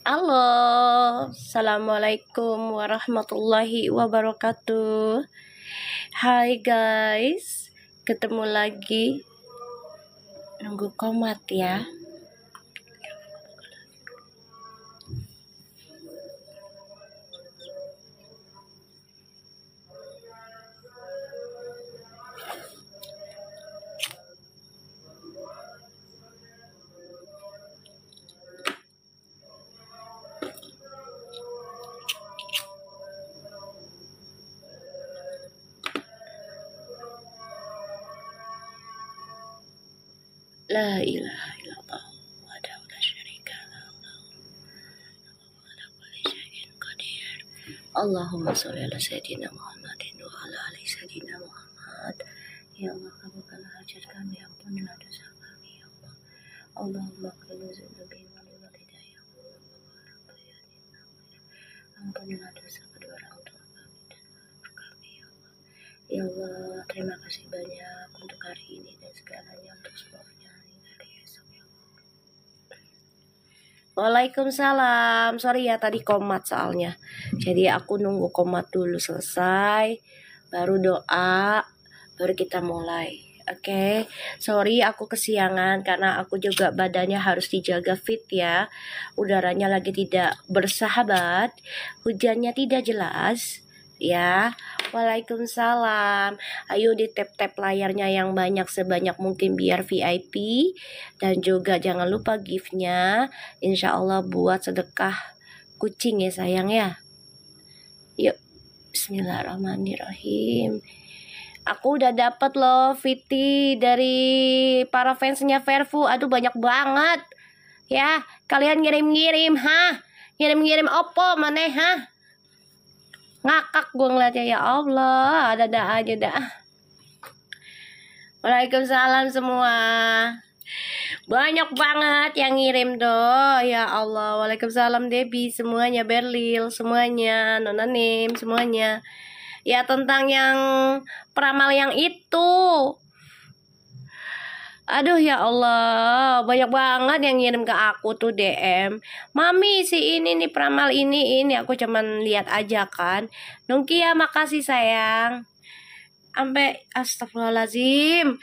Halo, Assalamualaikum warahmatullahi wabarakatuh. Hai guys, ketemu lagi. Nunggu komat ya. La ilaha illallah wahdahu la syarika lahu ala kulli syai'in qadir. Allahumma sholli ala sayyidina Muhammadin wa ala ali sayyidina Muhammad. Ya Allah, kabulkanlah hajat kami, ampunilah dosa kami ya Allah. Allahumma qina dzunubi wa liwat hidayah. Ampunilah dosa kedua orang tua kami dan leluhur kami ya Allah. Ya Allah, terima kasih banyak untuk hari ini dan segalanya, untuk semuanya. Waalaikumsalam. Sorry ya tadi komat soalnya. Jadi aku nunggu komat dulu selesai, baru doa, baru kita mulai. Oke, sorry aku kesiangan karena aku juga badannya harus dijaga fit ya. Udaranya lagi tidak bersahabat, hujannya tidak jelas. Ya, waalaikumsalam. Ayo di tap-tap layarnya yang banyak sebanyak mungkin biar VIP. Dan juga jangan lupa gift-nya. Insya Allah buat sedekah kucing ya sayang ya. Yuk, bismillahirrahmanirrahim. Aku udah dapet loh VT dari para fansnya Verfu. Aduh banyak banget. Ya, kalian ngirim-ngirim, ngirim-ngirim opo maneh, ngakak gue ngeliatnya, ya Allah, ada aja dah. Waalaikumsalam semua. Banyak banget yang ngirim doh, ya Allah. Waalaikumsalam Debbie, semuanya, Berlil, semuanya, Nona Nim, semuanya. Ya tentang yang peramal yang itu. Aduh ya Allah, banyak banget yang ngirim ke aku tuh DM. Mami si ini nih peramal ini aku cuman lihat aja kan. Nungki ya, makasih sayang. Sampai astagfirullahaladzim.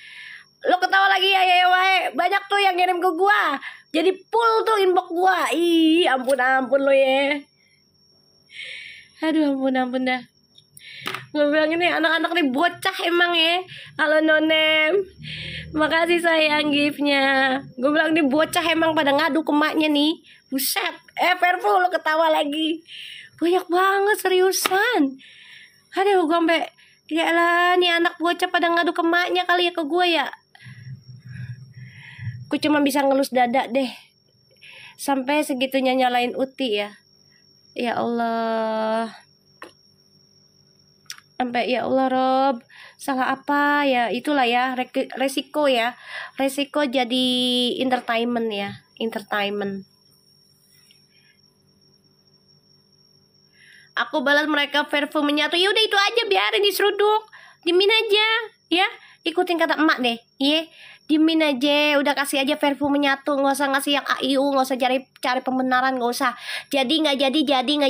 Lo ketawa lagi ya wae. Banyak tuh yang ngirim ke gua. Jadi full tuh inbox gua. Ih, ampun lo ya. Aduh ampun dah. Gue bilang ini anak-anak nih bocah emang ya. Halo Nonem, makasih sayang giftnya. Gue bilang ini bocah emang pada ngadu ke maknya nih. Buset, Verfu lo ketawa lagi. Banyak banget seriusan. Aduh gue sampai ya lah nih anak bocah pada ngadu ke maknya kali ya ke gue ya. Gue cuma bisa ngelus dada deh. Sampai segitunya nyalain Uti ya. Ya Allah. Sampai ya Allah Rob, salah apa ya, itulah ya resiko ya, resiko jadi entertainment ya, entertainment. Aku balas mereka Verfu menyatu, yaudah itu aja biarin diseruduk, dimin aja ya, ikutin kata emak deh, iya, dimin aja, udah kasih aja Verfu menyatu, nggak usah ngasih yang AIU, nggak usah cari pembenaran, nggak usah, jadi nggak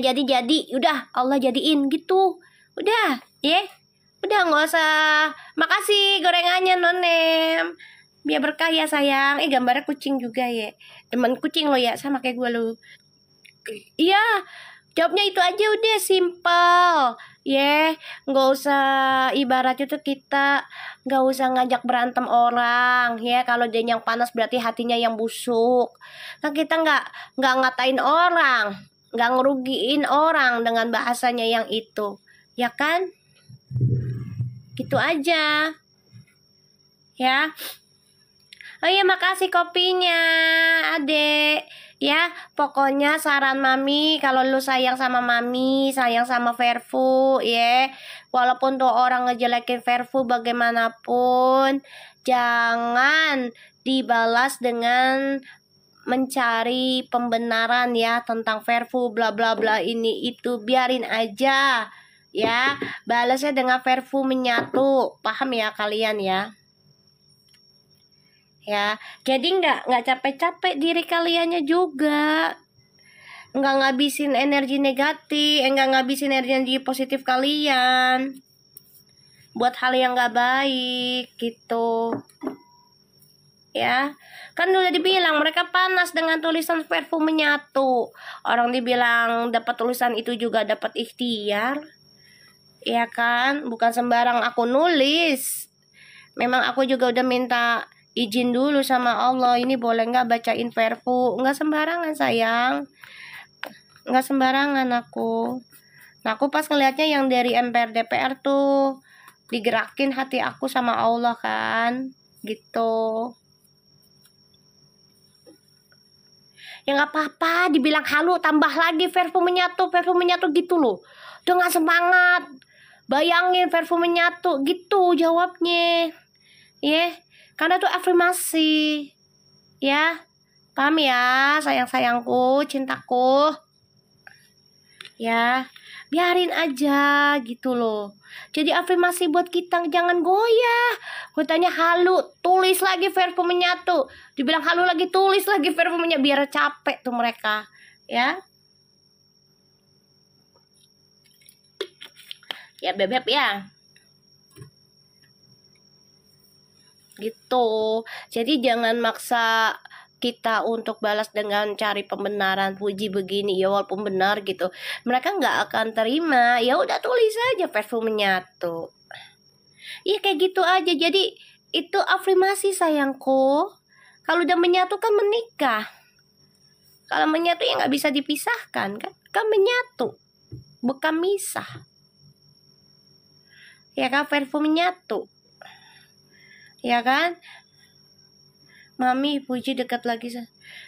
jadi, udah Allah jadiin gitu. Udah, ya. Udah nggak usah. Makasih gorengannya Nonem. Biar berkah ya sayang. Gambarnya kucing juga ya. Temen kucing lo ya, sama kayak gue lo. Iya, jawabnya itu aja udah simple. Nggak usah ibaratnya tuh kita nggak usah ngajak berantem orang ya. Kalau dia yang panas berarti hatinya yang busuk. Kan kita nggak ngatain orang, nggak ngerugiin orang dengan bahasanya yang itu. Ya kan? Gitu aja. Ya. Oh iya, makasih kopinya, Adek. Ya, pokoknya saran Mami, kalau lu sayang sama Mami, sayang sama Verfu, ya. Walaupun tuh orang ngejelekin Verfu bagaimanapun, jangan dibalas dengan mencari pembenaran ya tentang Verfu bla bla bla ini itu, biarin aja. Ya, balasnya dengan Verfu menyatu, paham ya kalian ya? Ya, jadi nggak capek-capek diri kaliannya juga. nggak ngabisin energi negatif, nggak ngabisin energi positif kalian buat hal yang nggak baik gitu. Ya, kan udah dibilang mereka panas dengan tulisan parfum menyatu. Orang dibilang dapat tulisan itu juga dapat ikhtiar. Ya kan, bukan sembarang aku nulis. Memang aku juga udah minta izin dulu sama Allah. Ini boleh nggak bacain parfum? Nggak sembarangan sayang. Nggak sembarangan aku. Nah, aku pas ngeliatnya yang dari MPR DPR tuh digerakin hati aku sama Allah kan, gitu. Ya nggak apa-apa, dibilang halu tambah lagi parfum menyatu gitu loh. Dengan semangat. Bayangin parfum menyatu gitu jawabnya. Ya, karena tuh afirmasi. Ya, paham ya sayang-sayangku, cintaku. Ya, biarin aja gitu loh. Jadi afirmasi buat kita, jangan goyah. Gue tanya halu, tulis lagi parfum menyatu. Dibilang halu lagi, tulis lagi parfum menyatu. Biar capek tuh mereka. Ya, ya bebek ya. Gitu. Jadi jangan maksa kita untuk balas dengan cari pembenaran, puji begini ya walaupun benar gitu, mereka nggak akan terima. Ya udah tulis aja parfum menyatu. Iya kayak gitu aja. Jadi itu afirmasi sayangku. Kalau udah menyatu kan menikah. Kalau menyatu ya nggak bisa dipisahkan kan? Kan menyatu, bukan misah. Ya kan, parfum menyatu. Ya kan? Mami, puji dekat lagi.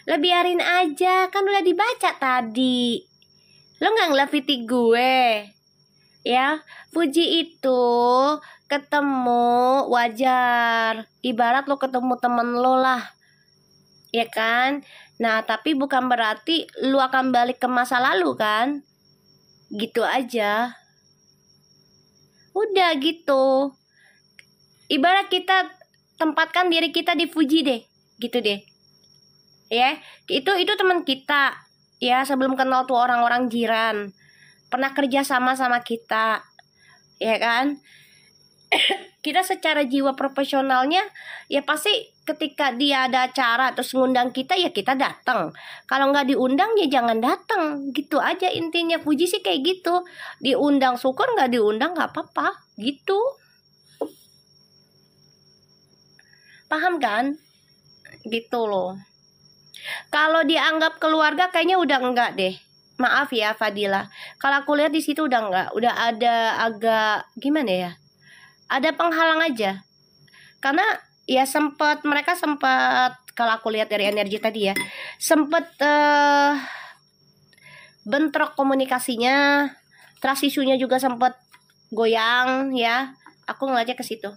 Lah biarin aja, kan udah dibaca tadi. Lo nggak ngelafiti gue. Ya, puji itu ketemu wajar. Ibarat lo ketemu temen lo lah. Ya kan? Nah, tapi bukan berarti lo akan balik ke masa lalu kan? Gitu aja. Udah gitu. Ibarat kita tempatkan diri kita di Fuji deh. Gitu deh. Ya, itu teman kita. Ya, sebelum kenal tuh orang-orang jiran. Pernah kerja sama kita. Ya kan? Kita secara jiwa profesionalnya ya pasti ketika dia ada acara terus ngundang kita ya kita datang. Kalau nggak diundang ya jangan datang. Gitu aja intinya. Puji sih kayak gitu. Diundang syukur, nggak diundang nggak apa-apa. Gitu. Paham kan? Gitu loh. Kalau dianggap keluarga kayaknya udah enggak deh. Maaf ya Fadila. Kalau aku lihat di situ udah enggak. Udah ada agak gimana ya? Ada penghalang aja. Karena ya mereka sempat kalau aku lihat dari energi tadi ya, sempat bentrok komunikasinya, trust isunya juga sempat goyang ya. Aku ngeliatnya ke situ.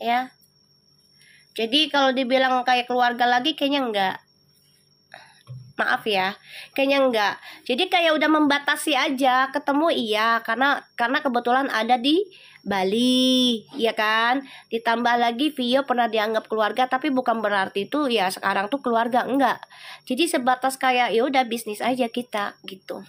Ya. Jadi kalau dibilang kayak keluarga lagi kayaknya enggak. Maaf ya, kayaknya enggak. Jadi kayak udah membatasi aja, ketemu iya karena kebetulan ada di Bali, ya kan? Ditambah lagi Vio pernah dianggap keluarga tapi bukan berarti itu ya sekarang tuh keluarga, enggak. Jadi sebatas kayak ya udah bisnis aja kita gitu.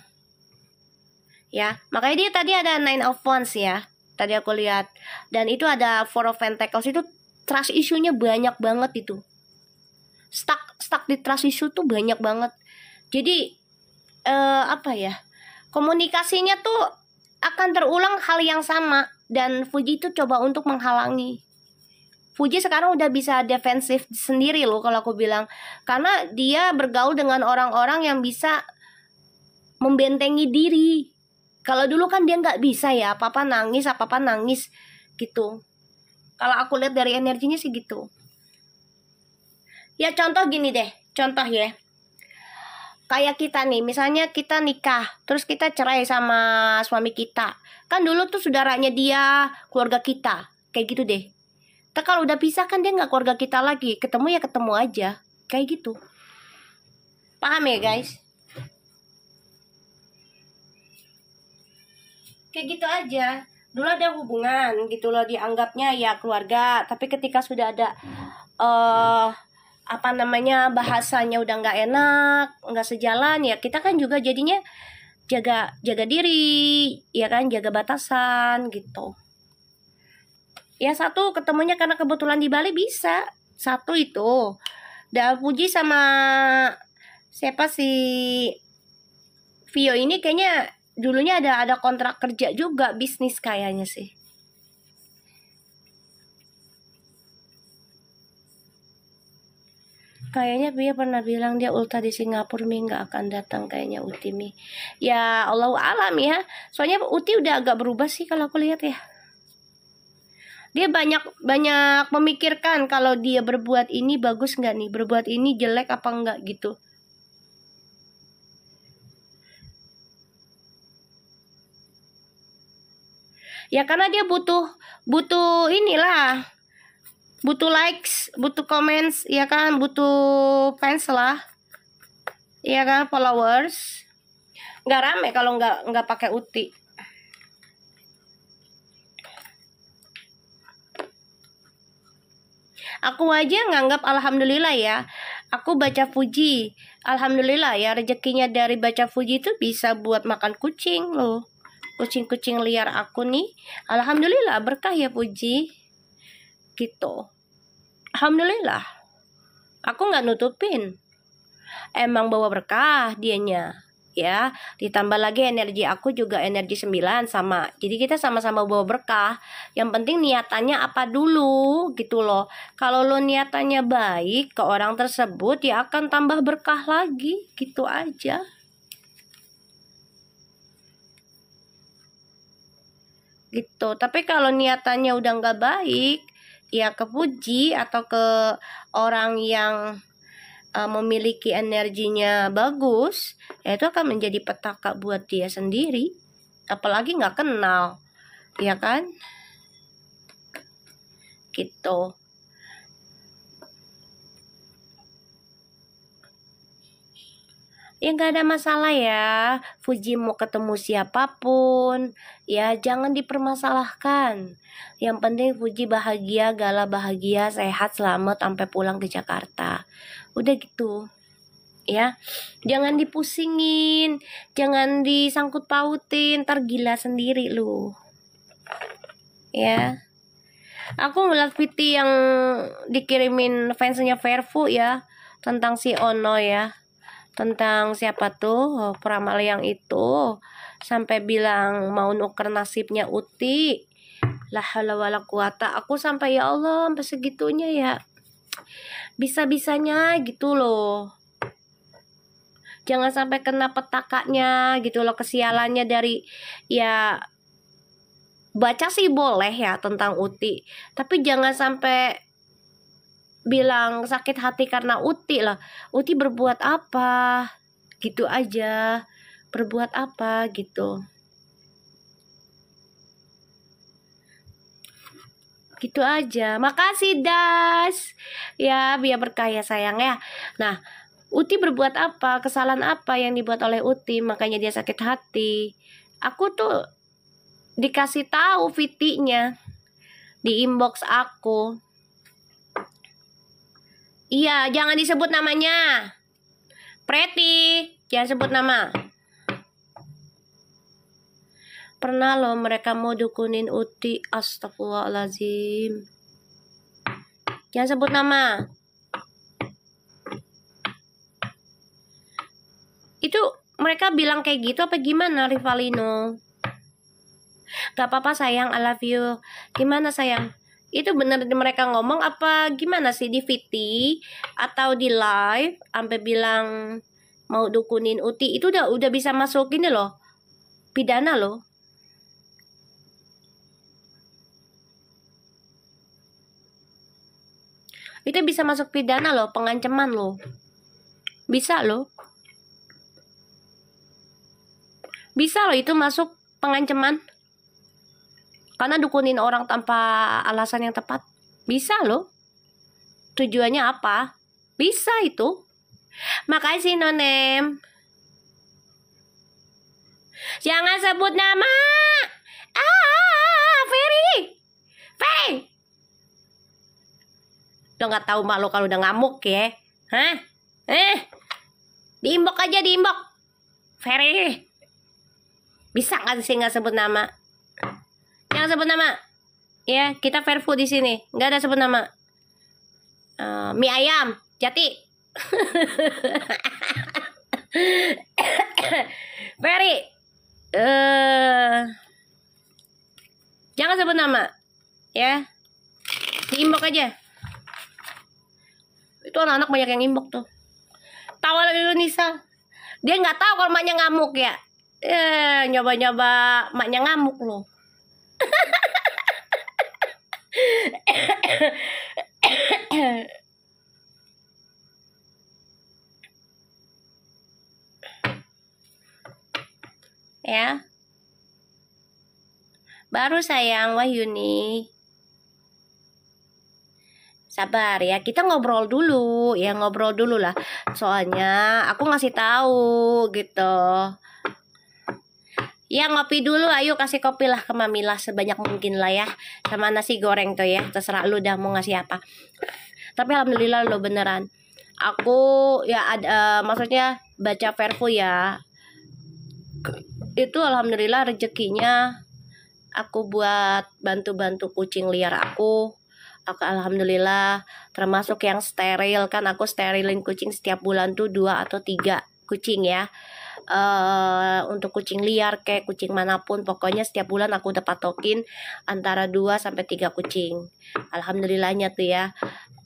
Ya, makanya dia tadi ada Nine of Wands ya. Tadi aku lihat. Dan itu ada Four of Pentacles, itu trust issue-nya banyak banget itu. Stuck di trust issue tuh banyak banget. Jadi apa ya? Komunikasinya tuh akan terulang hal yang sama dan Fuji itu coba untuk menghalangi. Fuji sekarang udah bisa defensif sendiri loh kalau aku bilang. Karena dia bergaul dengan orang-orang yang bisa membentengi diri. Kalau dulu kan dia nggak bisa ya, apa-apa nangis gitu. Kalau aku lihat dari energinya sih gitu. Ya contoh gini deh, contoh ya. Kayak kita nih, misalnya kita nikah, terus kita cerai sama suami kita. Kan dulu tuh saudaranya dia, keluarga kita. Kayak gitu deh. Tapi kalau udah pisah kan dia nggak keluarga kita lagi. Ketemu ya ketemu aja. Kayak gitu. Paham ya guys? Kayak gitu aja. Dulu ada hubungan gitu loh, dianggapnya ya keluarga. Tapi ketika sudah ada apa namanya, bahasanya udah nggak enak, nggak sejalan, ya kita kan juga jadinya jaga jaga diri, ya kan, jaga batasan gitu. Ya satu ketemunya karena kebetulan di Bali bisa. Satu itu. Dan Puji sama siapa sih Vio ini kayaknya dulunya ada kontrak kerja juga, bisnis kayaknya sih. Kayaknya Vio pernah bilang dia ulta di Singapura, Mi nggak akan datang kayaknya Uti, Mi. Ya Allah alam ya. Soalnya Uti udah agak berubah sih kalau aku lihat ya. Dia banyak memikirkan kalau dia berbuat ini bagus nggak nih, berbuat ini jelek apa enggak gitu. Ya karena dia butuh inilah, butuh likes, butuh comments, ya kan, butuh fans lah, ya kan, followers. Nggak rame kalau nggak pakai Uti. Aku aja nganggap alhamdulillah ya. Aku baca Fuji. Alhamdulillah ya, rezekinya dari baca Fuji itu bisa buat makan kucing loh. Kucing-kucing liar aku nih. Alhamdulillah berkah ya Fuji. Gitu. Alhamdulillah. Aku nggak nutupin. Emang bawa berkah dianya. Ya, ditambah lagi energi aku juga energi 9 sama. Jadi kita sama-sama bawa berkah. Yang penting niatannya apa dulu gitu loh. Kalau lo niatannya baik ke orang tersebut, ya akan tambah berkah lagi, gitu aja. Gitu. Tapi kalau niatannya udah nggak baik, ya ke Puji atau ke orang yang memiliki energinya bagus, ya itu akan menjadi petaka buat dia sendiri. Apalagi nggak kenal, ya kan? Gitu. Ya nggak ada masalah ya. Fuji mau ketemu siapapun, ya jangan dipermasalahkan. Yang penting Fuji bahagia, Gala bahagia, sehat, selamat sampai pulang ke Jakarta. Udah gitu. Ya, jangan dipusingin, jangan disangkut pautin, ntar gila sendiri lu. Ya, aku ngeliat VT yang dikirimin fansnya Verfu ya, tentang si Ono ya, tentang siapa tuh peramal yang itu, sampai bilang mau nuker nasibnya Uti. La haula wala quwata. Aku sampai ya Allah, sampai segitunya ya. Bisa-bisanya gitu loh. Jangan sampai kena petakanya gitu loh, kesialannya dari, ya baca sih boleh ya tentang Uti, tapi jangan sampai bilang sakit hati karena Uti lah. Uti berbuat apa gitu aja, berbuat apa gitu aja. Makasih Das ya, biar berkah ya sayang ya. Nah, Uti berbuat apa, kesalahan apa yang dibuat oleh Uti makanya dia sakit hati. Aku tuh dikasih tahu VT-nya di inbox aku. Iya, jangan disebut namanya. Preti, jangan sebut nama. Pernah loh mereka mau dukunin Uti, astagfirullahaladzim. Jangan sebut nama. Itu mereka bilang kayak gitu apa gimana, Rivalino? Gak apa-apa sayang, I love you. Gimana sayang? Itu bener mereka ngomong apa gimana sih di VT atau di live sampai bilang mau dukunin Uti? Itu udah bisa masuk ini loh, pidana loh. Itu bisa masuk pidana loh, pengancaman loh. Bisa loh. Bisa loh itu masuk pengancaman. Karena dukunin orang tanpa alasan yang tepat. Bisa loh. Tujuannya apa? Bisa itu. Makasih Nonem. Jangan sebut nama. Ferry. Ferry. Lo nggak tahu mak lo kalau udah ngamuk ya? Hah? Diimbok aja, diimbok. Ferry. Bisa nggak sih nggak sebut nama? Jangan sebut nama. Ya, kita fair food di sini. Nggak ada sebut nama. Mie ayam, Jati. Ferry. Jangan sebut nama. Ya. Diimbok aja. Itu anak-anak banyak yang imbok tuh. Tawa lagi lu Nisa. Dia nggak tahu kalau maknya ngamuk ya. Nyoba-nyoba maknya ngamuk loh. Ya. Baru sayang Wahyuni. Sabar ya, kita ngobrol dulu ya, ngobrol dulu lah. Soalnya aku ngasih tahu gitu. Ya ngopi dulu, ayo kasih kopi lah ke Mamilah sebanyak mungkin lah ya. Sama nasi goreng tuh ya, terserah lu dah mau ngasih apa. Tapi alhamdulillah lo beneran. Aku ya ada, maksudnya baca Verfu ya. Itu alhamdulillah rezekinya aku buat bantu-bantu kucing liar aku alhamdulillah termasuk yang steril kan, aku sterilin kucing setiap bulan tuh 2 atau 3 kucing ya. Untuk kucing liar kayak kucing manapun pokoknya setiap bulan aku udah patokin antara 2 sampai 3 kucing. Alhamdulillahnya tuh ya.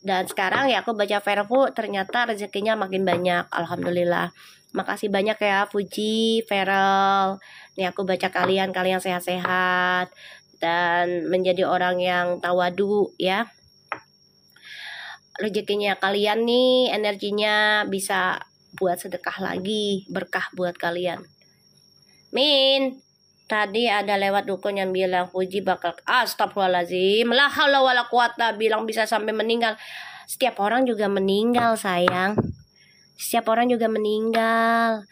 Dan sekarang ya aku baca Verfu ternyata rezekinya makin banyak, alhamdulillah. Makasih banyak ya Fuji, Feral. Nih aku baca kalian sehat-sehat dan menjadi orang yang tawadu ya. Rezekinya kalian nih, energinya bisa buat sedekah lagi, berkah buat kalian. Min, tadi ada lewat dukun yang bilang Fuji bakal astagfirullahaladzim, la haula wala quwata, bilang bisa sampai meninggal. Setiap orang juga meninggal sayang. Setiap orang juga meninggal.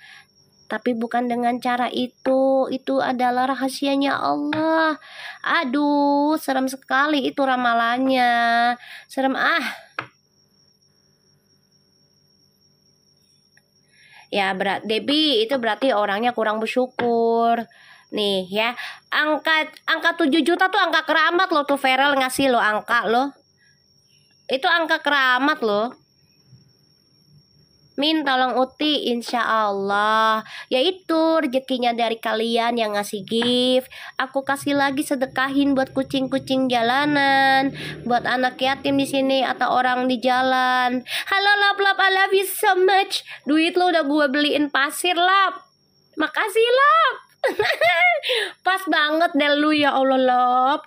Tapi bukan dengan cara itu. Itu adalah rahasianya Allah. Aduh, serem sekali itu ramalannya. Serem Ya, Debbie itu berarti orangnya kurang bersyukur. Nih ya, angka 7 juta tuh angka keramat loh tuh Feral ngasih lo angka lo. Itu angka keramat loh. Min tolong Uti, insya Allah. Yaitu rezekinya dari kalian yang ngasih gift. Aku kasih lagi sedekahin buat kucing-kucing jalanan, buat anak yatim di sini atau orang di jalan. Halo love, I love you so much. Duit lo udah gue beliin pasir love. Makasih love. Pas banget deh lu ya Allah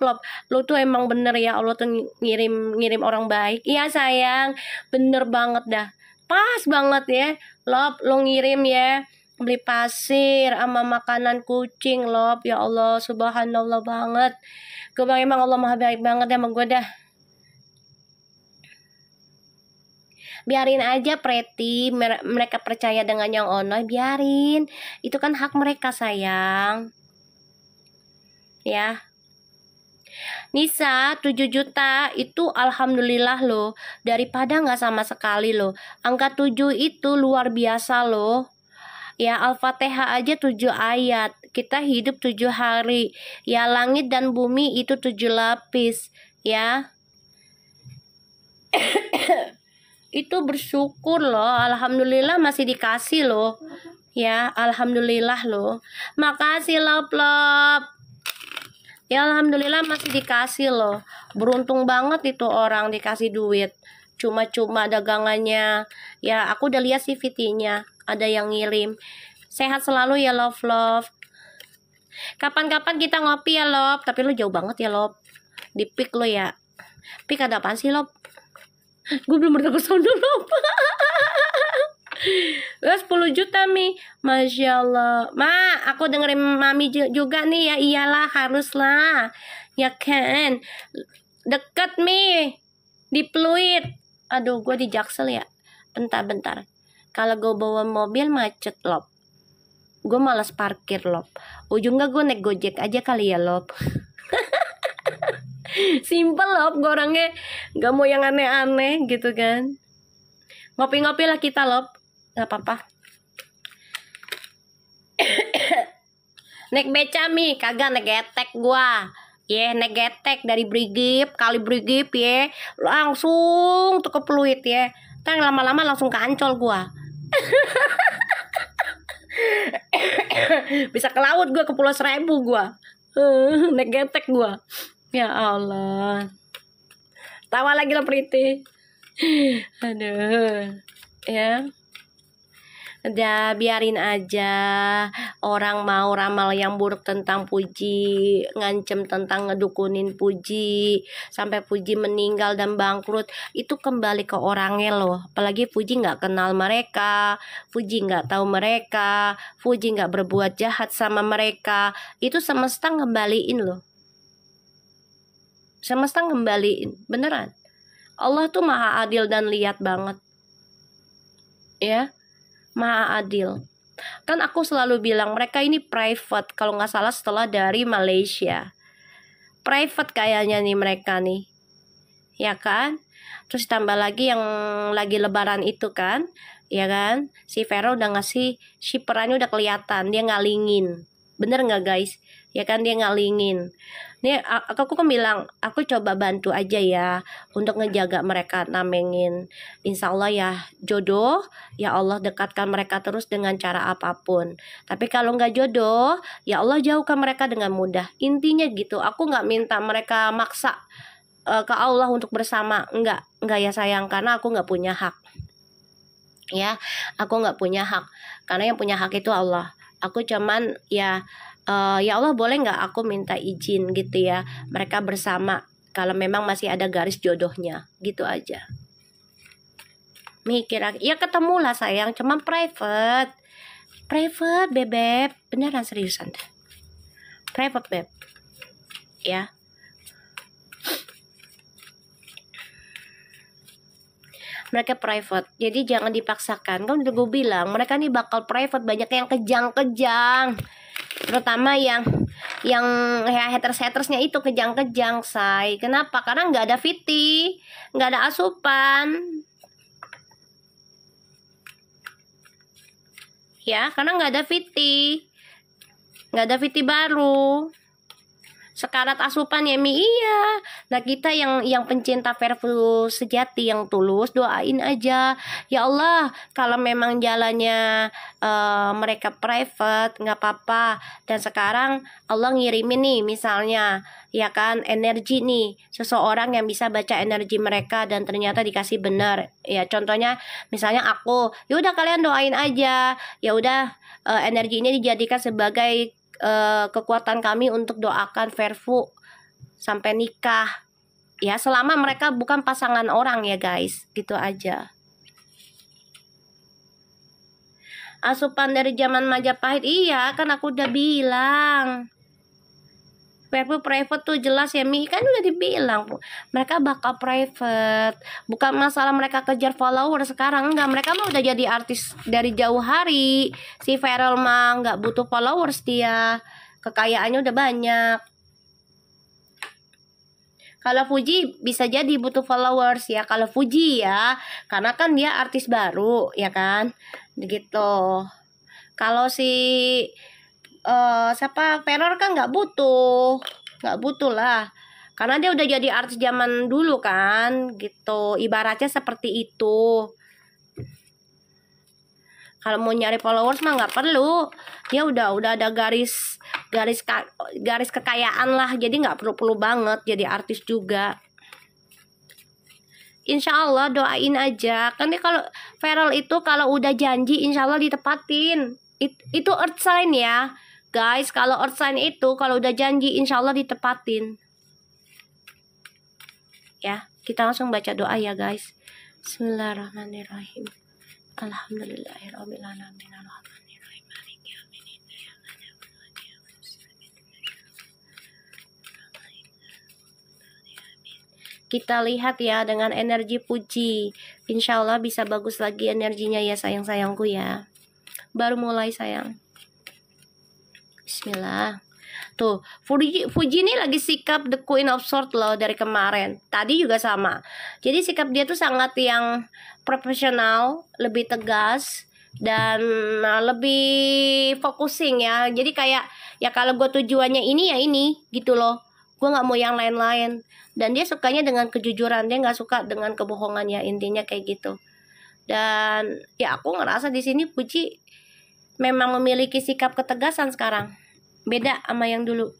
love. Lu tuh emang bener ya Allah tuh ngirim orang baik. Iya sayang, bener banget dah. Pas banget ya, Lop, lo ngirim ya beli pasir sama makanan kucing, Lop. Ya Allah, subhanallah banget. Gue bang emang Allah maha baik banget ya sama gue dah. Biarin aja Preti, mereka percaya dengan yang ono, biarin. Itu kan hak mereka sayang. Ya. Nisa 7 juta itu alhamdulillah loh, daripada nggak sama sekali loh. Angka 7 itu luar biasa loh. Ya Al-Fatihah aja 7 ayat. Kita hidup 7 hari. Ya langit dan bumi itu 7 lapis. Ya itu bersyukur loh. Alhamdulillah masih dikasih loh. Ya alhamdulillah loh. Makasih lop. Ya alhamdulillah masih dikasih loh. Beruntung banget itu orang dikasih duit. Cuma-cuma dagangannya. Ya aku udah lihat sih VT-nya. Ada yang ngirim. Sehat selalu ya love. Kapan-kapan kita ngopi ya love. Tapi lo jauh banget ya love. Di Pik lo ya. Pik ada apaan sih love? Gue belum pernah kesana love. 10 juta Mi, Masya Allah. Ma, aku dengerin Mami juga nih ya. Iyalah haruslah. Ya kan. Deket Mi, di Pluit. Aduh gue di Jaksel ya. Bentar. Kalau gue bawa mobil macet loh. Gue malas parkir loh. Ujungnya gue naik Gojek aja kali ya loh. Simple loh, gue orangnya nggak mau yang aneh-aneh gitu kan. Ngopi-ngopi lah kita loh, nggak apa-apa. Naik beca mi, kagak naik getek gua. Naik getek dari Brigip, kali Brigip langsung tuh ke Pluit Ntar lama-lama langsung ke Ancol gua. Bisa ke laut gua, ke Pulau Seribu gua. Naik getek gua. Ya Allah. Tawa lagi lo Priti. Aduh. Ya. Udah biarin aja. Orang mau ramal yang buruk tentang Puji, ngancem tentang ngedukunin Puji, sampai Puji meninggal dan bangkrut, itu kembali ke orangnya loh. Apalagi Puji nggak kenal mereka, Puji nggak tahu mereka, Puji nggak berbuat jahat sama mereka. Itu semesta ngembaliin loh. Semesta ngembaliin, beneran. Allah tuh maha adil dan lihat banget. Ya, maha adil. Kan aku selalu bilang mereka ini private, kalau nggak salah setelah dari Malaysia. Private kayaknya nih mereka nih. Ya kan? Terus tambah lagi yang lagi lebaran itu kan, ya kan? Si Vero udah ngasih shipperannya udah kelihatan, dia ngalingin. Bener nggak guys? Ya kan, dia ngalingin. Nih aku kan bilang, aku coba bantu aja ya untuk ngejaga mereka, namengin. Insya Allah ya jodoh, ya Allah dekatkan mereka terus dengan cara apapun. Tapi kalau nggak jodoh, ya Allah jauhkan mereka dengan mudah. Intinya gitu. Aku nggak minta mereka maksa ke Allah untuk bersama, enggak ya sayang, karena aku nggak punya hak. Ya, aku nggak punya hak, karena yang punya hak itu Allah. Aku cuman ya Allah boleh nggak aku minta izin gitu ya, mereka bersama kalau memang masih ada garis jodohnya, gitu aja. Mikir ya ketemu lah sayang, cuman private bebek, beneran seriusan deh, private beb ya. Mereka private, jadi jangan dipaksakan. Kan udah gue bilang mereka nih bakal private, banyak yang kejang-kejang, terutama yang haters-hatersnya itu kejang-kejang say. Kenapa? Karena nggak ada VT, nggak ada asupan ya, karena nggak ada VT, nggak ada VT baru. Sekarat asupan ya Mi, iya. Nah kita yang pencinta Verfu sejati, yang tulus, doain aja ya Allah, kalau memang jalannya mereka private nggak apa-apa. Dan sekarang Allah ngirimin nih misalnya ya kan energi nih, seseorang yang bisa baca energi mereka dan ternyata dikasih benar ya. Contohnya misalnya aku, ya udah kalian doain aja, ya udah energi ini dijadikan sebagai kekuatan kami untuk doakan Verfu sampai nikah ya, selama mereka bukan pasangan orang ya guys, gitu aja. Asupan dari zaman Majapahit, iya kan aku udah bilang Verfu private tuh jelas ya Mi, kan udah dibilang mereka bakal private. Bukan masalah mereka kejar follower sekarang, enggak, mereka mah udah jadi artis dari jauh hari. Si Verel mah nggak butuh followers, dia kekayaannya udah banyak. Kalau Fuji bisa jadi butuh followers ya, kalau Fuji ya, karena kan dia artis baru ya kan, gitu. Kalau si siapa Veror kan nggak butuh lah, karena dia udah jadi artis zaman dulu kan, gitu. Ibaratnya seperti itu. Kalau mau nyari followers mah nggak perlu, dia udah ada garis kekayaan lah, jadi nggak perlu banget jadi artis juga. Insya Allah doain aja, kan dia kalau Verel itu kalau udah janji insya Allah ditepatin. Itu earth sign ya guys, kalau earth sign itu kalau udah janji insya Allah ditepatin ya. Kita langsung baca doa ya guys. Bismillahirrahmanirrahim. Alhamdulillahirabbil alamin. Kita lihat ya dengan energi Puji, insya Allah bisa bagus lagi energinya ya sayang-sayangku ya. Baru mulai sayang. Bismillah. Tuh, Fuji ini lagi sikap the Queen of Swords loh dari kemarin. Tadi juga sama. Jadi sikap dia tuh sangat yang profesional, lebih tegas, dan lebih focusing ya. Jadi kayak ya kalau gue tujuannya ini ya ini gitu loh. Gue nggak mau yang lain-lain. Dan dia sukanya dengan kejujuran, dia nggak suka dengan kebohongan ya, intinya kayak gitu. Dan ya aku ngerasa di sini Puji memang memiliki sikap ketegasan sekarang. Beda sama yang dulu.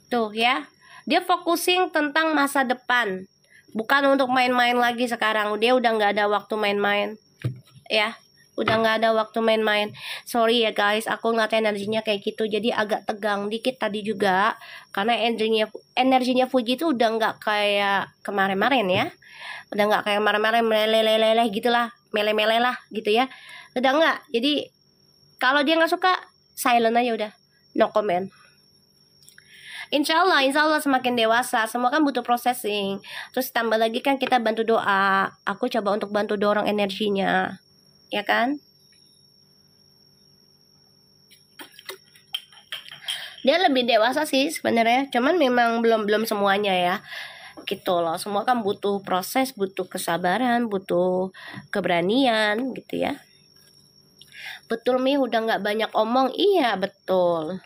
Tuh ya. Dia focusing tentang masa depan. Bukan untuk main-main lagi sekarang. Dia udah nggak ada waktu main-main. Ya. Udah nggak ada waktu main-main. Sorry ya guys, aku ngeliat energinya kayak gitu. Jadi agak tegang dikit tadi juga. Karena energinya Fuji itu udah nggak kayak kemarin-kemarin ya. Udah nggak kayak kemarin-kemarin meleleh-leleh gitulah. Mele-mele lah gitu ya. Udah nggak. Jadi kalau dia nggak suka, silent aja udah. No comment. Insya Allah semakin dewasa. Semua kan butuh processing. Terus tambah lagi kan kita bantu doa. Aku coba untuk bantu dorong energinya. Ya kan? Dia lebih dewasa sih sebenarnya. Cuman memang belum semuanya ya. Gitu loh. Semua kan butuh proses, butuh kesabaran, butuh keberanian gitu ya. Betul Mi, udah nggak banyak omong. Iya betul.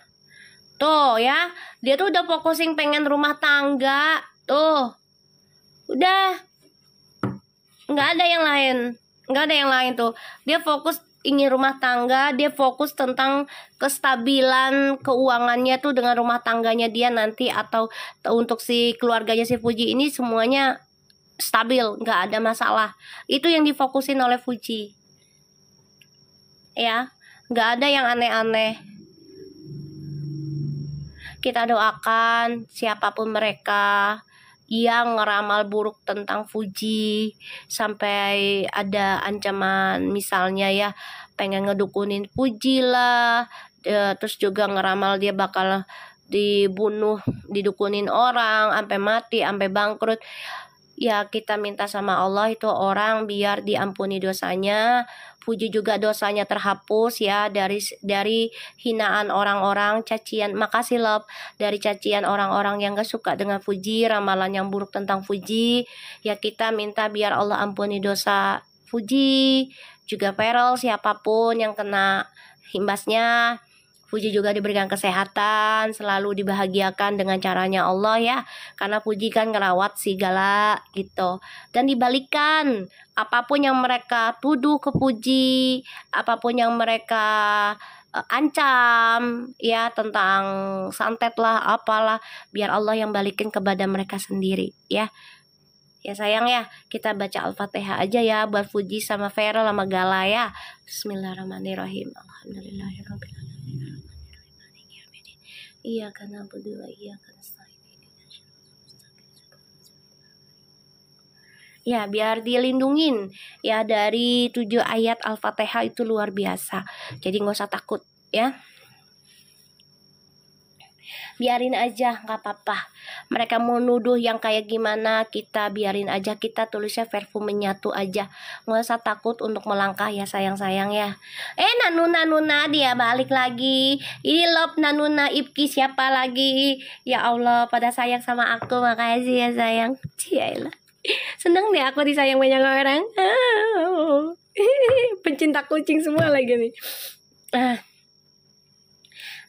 Tuh ya, dia tuh udah focusing pengen rumah tangga. Tuh, udah nggak ada yang lain, nggak ada yang lain tuh. Dia fokus ingin rumah tangga, dia fokus tentang kestabilan keuangannya tuh dengan rumah tangganya dia nanti, atau untuk si keluarganya si Fuji ini semuanya stabil, nggak ada masalah. Itu yang difokusin oleh Fuji. Ya, nggak ada yang aneh-aneh. Kita doakan siapapun mereka yang ngeramal buruk tentang Fuji, sampai ada ancaman misalnya ya pengen ngedukunin Fuji lah, terus juga ngeramal dia bakal dibunuh, didukunin orang sampai mati, sampai bangkrut. Ya kita minta sama Allah itu orang biar diampuni dosanya. Fuji juga dosanya terhapus ya dari hinaan orang-orang, cacian. Makasih Love, dari cacian orang-orang yang gak suka dengan Fuji, ramalan yang buruk tentang Fuji. Ya kita minta biar Allah ampuni dosa Fuji, juga Feral, siapapun yang kena imbasnya. Fuji juga diberikan kesehatan, selalu dibahagiakan dengan caranya Allah ya. Karena Fuji kan ngerawat segala gitu. Dan dibalikan, apapun yang mereka tuduh ke Fuji, apapun yang mereka ancam ya tentang santet lah, apalah, biar Allah yang balikin kepada mereka sendiri ya. Ya sayang ya, kita baca Al-Fatihah aja ya buat Fuji sama Feral sama Gala ya. Bismillahirrahmanirrahim. Alhamdulillahirrahmanirrahim. Iya karena berdua, iya karena ya biar dilindungin ya dari 7 ayat Al-Fatihah itu luar biasa. Jadi nggak usah takut ya. Biarin aja, nggak apa-apa. Mereka mau nuduh yang kayak gimana, kita biarin aja. Kita tulisnya Verfu menyatu aja. Nggak usah takut untuk melangkah ya sayang-sayang ya. Nanuna dia balik lagi. Ini Love Nanuna Ipki siapa lagi? Ya Allah, pada sayang sama aku. Makasih ya sayang. Cialah. Seneng deh aku disayang banyak orang. Pencinta kucing semua lagi nih.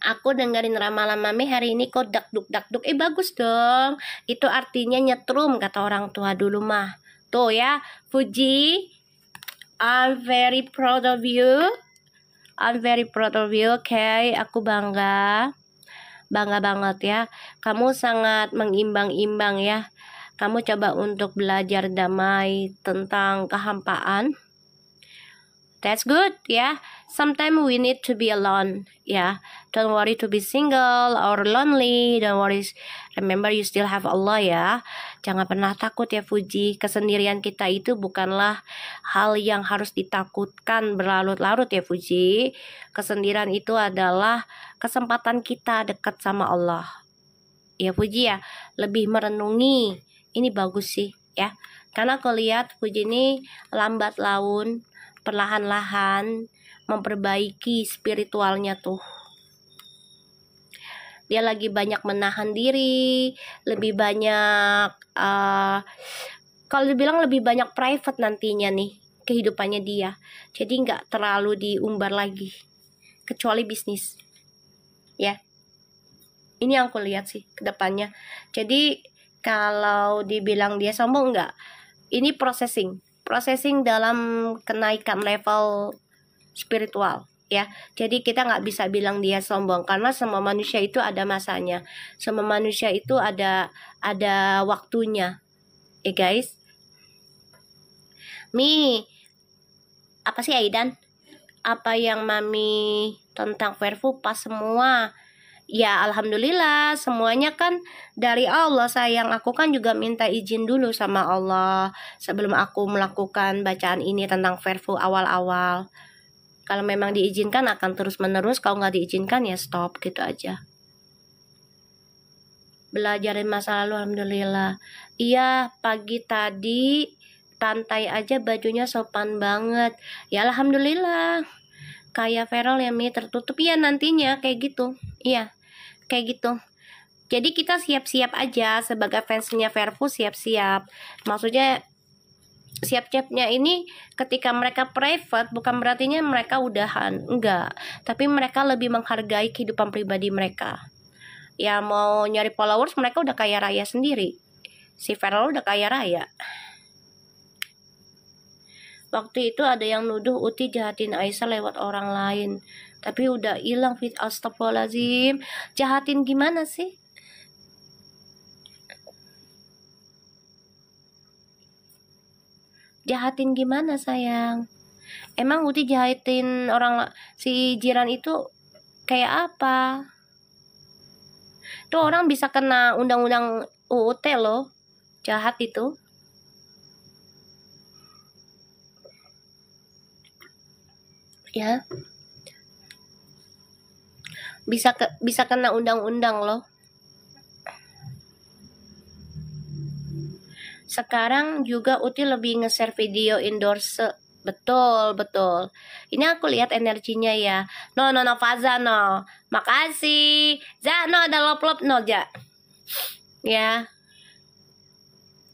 Aku dengerin ramalan Mami hari ini kok dakduk. Bagus dong. Itu artinya nyetrum kata orang tua dulu mah. Tuh ya, Fuji, I'm very proud of you. Okay, aku bangga banget ya. Kamu sangat mengimbang-imbang ya. Kamu coba untuk belajar damai tentang kehampaan. That's good ya. Sometimes we need to be alone ya. Don't worry to be single or lonely. Don't worry. Remember you still have Allah ya. Jangan pernah takut ya Fuji. Kesendirian kita itu bukanlah hal yang harus ditakutkan berlarut-larut ya Fuji. Kesendirian itu adalah kesempatan kita dekat sama Allah. Ya Fuji ya. Lebih merenungi. Ini bagus sih ya. Karena aku lihat Fuji ini lambat laun, perlahan-lahan memperbaiki spiritualnya tuh. dia lagi banyak menahan diri, lebih banyak kalau dibilang lebih banyak private nantinya nih kehidupannya dia. Jadi nggak terlalu diumbar lagi, kecuali bisnis. Ya, ini yang aku lihat sih ke depannya. Jadi kalau dibilang dia sombong, enggak. Ini processing dalam kenaikan level spiritual. Ya, jadi kita nggak bisa bilang dia sombong karena semua manusia itu ada masanya, semua manusia itu ada waktunya, guys. Apa sih Aidan? Apa yang Mami tentang Verfu pas semua? Ya alhamdulillah semuanya kan dari Allah sayang. Aku kan juga minta izin dulu sama Allah sebelum aku melakukan bacaan ini tentang Verfu awal-awal. Kalau memang diizinkan akan terus menerus, kalau nggak diizinkan ya stop gitu aja. Belajarin masa lalu alhamdulillah. Iya, pagi tadi pantai aja bajunya sopan banget. Ya alhamdulillah. Kayak Feral ya Mi, tertutup ya nantinya kayak gitu. Iya, kayak gitu. Jadi kita siap-siap aja sebagai fansnya Verfu, siap-siap. Maksudnya siap-siapnya ini ketika mereka private bukan berartinya mereka udahan, enggak, tapi mereka lebih menghargai kehidupan pribadi mereka. Ya mau nyari followers mereka udah kaya raya sendiri. Si Feral udah kaya raya. Waktu itu ada yang nuduh Uti jahatin Aisyah lewat orang lain, tapi udah hilang fit. Astagfirullahaladzim, jahatin gimana sih? Jahatin gimana sayang? Emang Uti jahatin orang si jiran itu kayak apa? Tuh orang bisa kena undang-undang UUT loh, jahat itu. Ya. Bisa kena undang-undang loh. Sekarang juga Uti lebih nge-share video endorse. Betul. Ini aku lihat energinya ya. No, Faza no. Makasih. Za, no ada lop-lop no, Ja. Ya.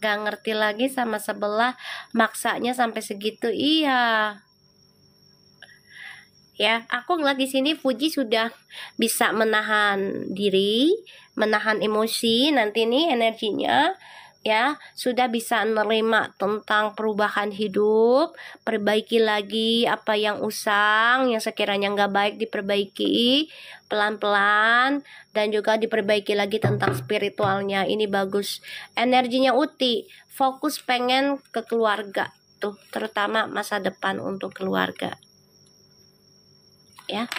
Gak ngerti lagi sama sebelah. Maksanya sampai segitu, iya. Ya, aku ngeliat di sini Fuji sudah bisa menahan diri, menahan emosi. Nanti nih energinya ya sudah bisa menerima tentang perubahan hidup, perbaiki lagi apa yang usang, yang sekiranya nggak baik diperbaiki pelan-pelan, dan juga diperbaiki lagi tentang spiritualnya. Ini bagus energinya Uti, fokus pengen ke keluarga tuh, terutama masa depan untuk keluarga ya.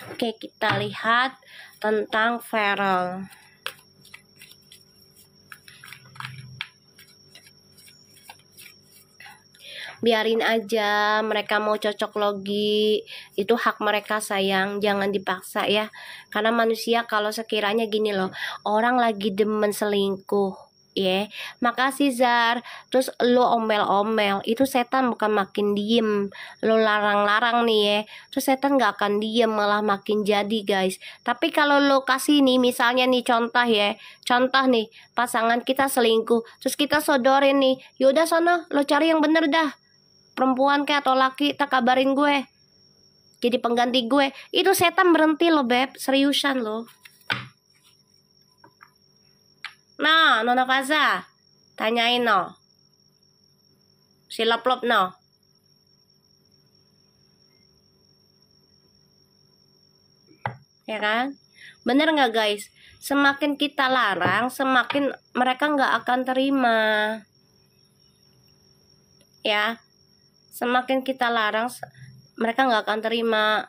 Oke, kita lihat tentang Feral. Biarin aja mereka mau cocok logi, itu hak mereka sayang, jangan dipaksa ya. Karena manusia kalau sekiranya gini loh, orang lagi demen selingkuh ya, makasih Zar, terus lo omel-omel, itu setan bukan makin diem, lo larang-larang nih ya, terus setan gak akan diem, malah makin jadi guys. Tapi kalau lo kasih nih, misalnya nih contoh nih pasangan kita selingkuh, terus kita sodorin nih, yaudah sana lo cari yang bener dah, perempuan kayak atau laki, tak kabarin gue jadi pengganti gue. Itu setan berhenti loh beb, seriusan loh. Nah, Nona Faza, tanyain no, si lop-lop no. Ya kan? Bener nggak guys? Semakin kita larang, semakin mereka nggak akan terima. Ya, semakin kita larang, mereka nggak akan terima.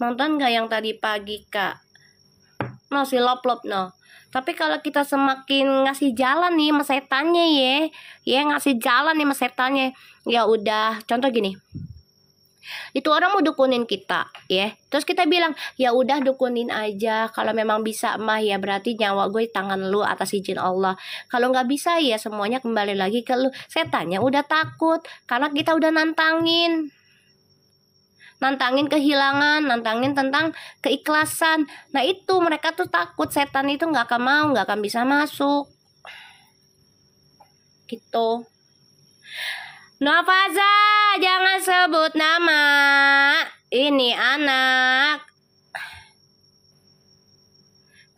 Nonton nggak yang tadi pagi kak? No, si lop-lop no. Tapi kalau kita semakin ngasih jalan nih sama setannya ya ngasih jalan nih sama setannya, ya udah. Contoh gini, itu orang mau dukunin kita ya, terus kita bilang ya udah dukunin aja, kalau memang bisa mah ya berarti nyawa gue di tangan lu atas izin Allah, kalau nggak bisa ya semuanya kembali lagi ke lu. Setannya udah takut karena kita udah nantangin. nantangin kehilangan, nantangin tentang keikhlasan. Nah itu mereka tuh takut setan itu nggak akan mau, nggak akan bisa masuk gitu. Novaza, jangan sebut nama. Ini anak.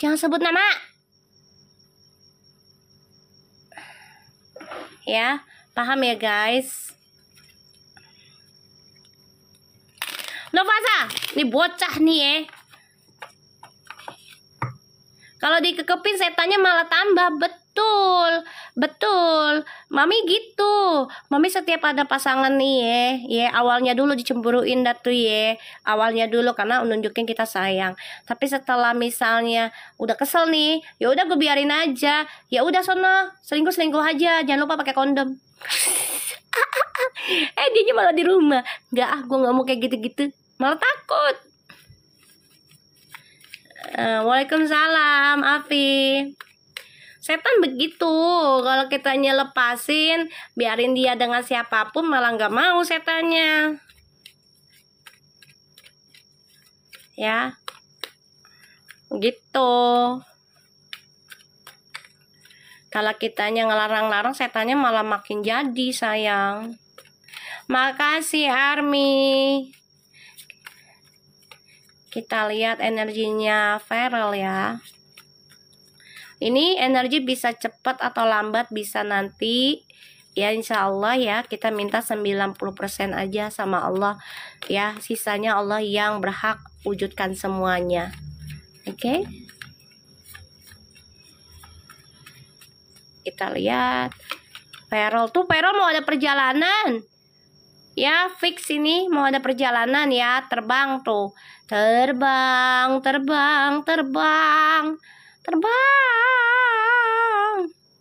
Jangan sebut nama. Ya, paham ya guys? Novaza, ini bocah nih ya. Kalau dikekepin setannya malah tambah. Betul. Mami gitu. Mami setiap ada pasangan nih ya awalnya dulu dicemburuin dah tuh ya. Awalnya dulu karena nunjukin kita sayang. Tapi setelah misalnya udah kesel nih, ya udah gue biarin aja. Ya udah sono, selingkuh aja. Jangan lupa pakai kondom. Dia malah di rumah. Enggak, gue nggak mau kayak gitu-gitu. Malah takut. Waalaikumsalam, Afi. Setan begitu, kalau kitanya lepasin, biarin dia dengan siapapun malah nggak mau setannya. Ya, gitu. Kalau kitanya ngelarang-larang, setannya malah makin jadi sayang. Makasih Army. Kita lihat energinya Feral ya. Ini energi bisa cepat atau lambat, bisa nanti. Ya insya Allah ya, kita minta 90% aja sama Allah. Ya, sisanya Allah yang berhak wujudkan semuanya. Oke? Kita lihat. Feral mau ada perjalanan. Ya, fix ini mau ada perjalanan ya, terbang tuh. Terbang.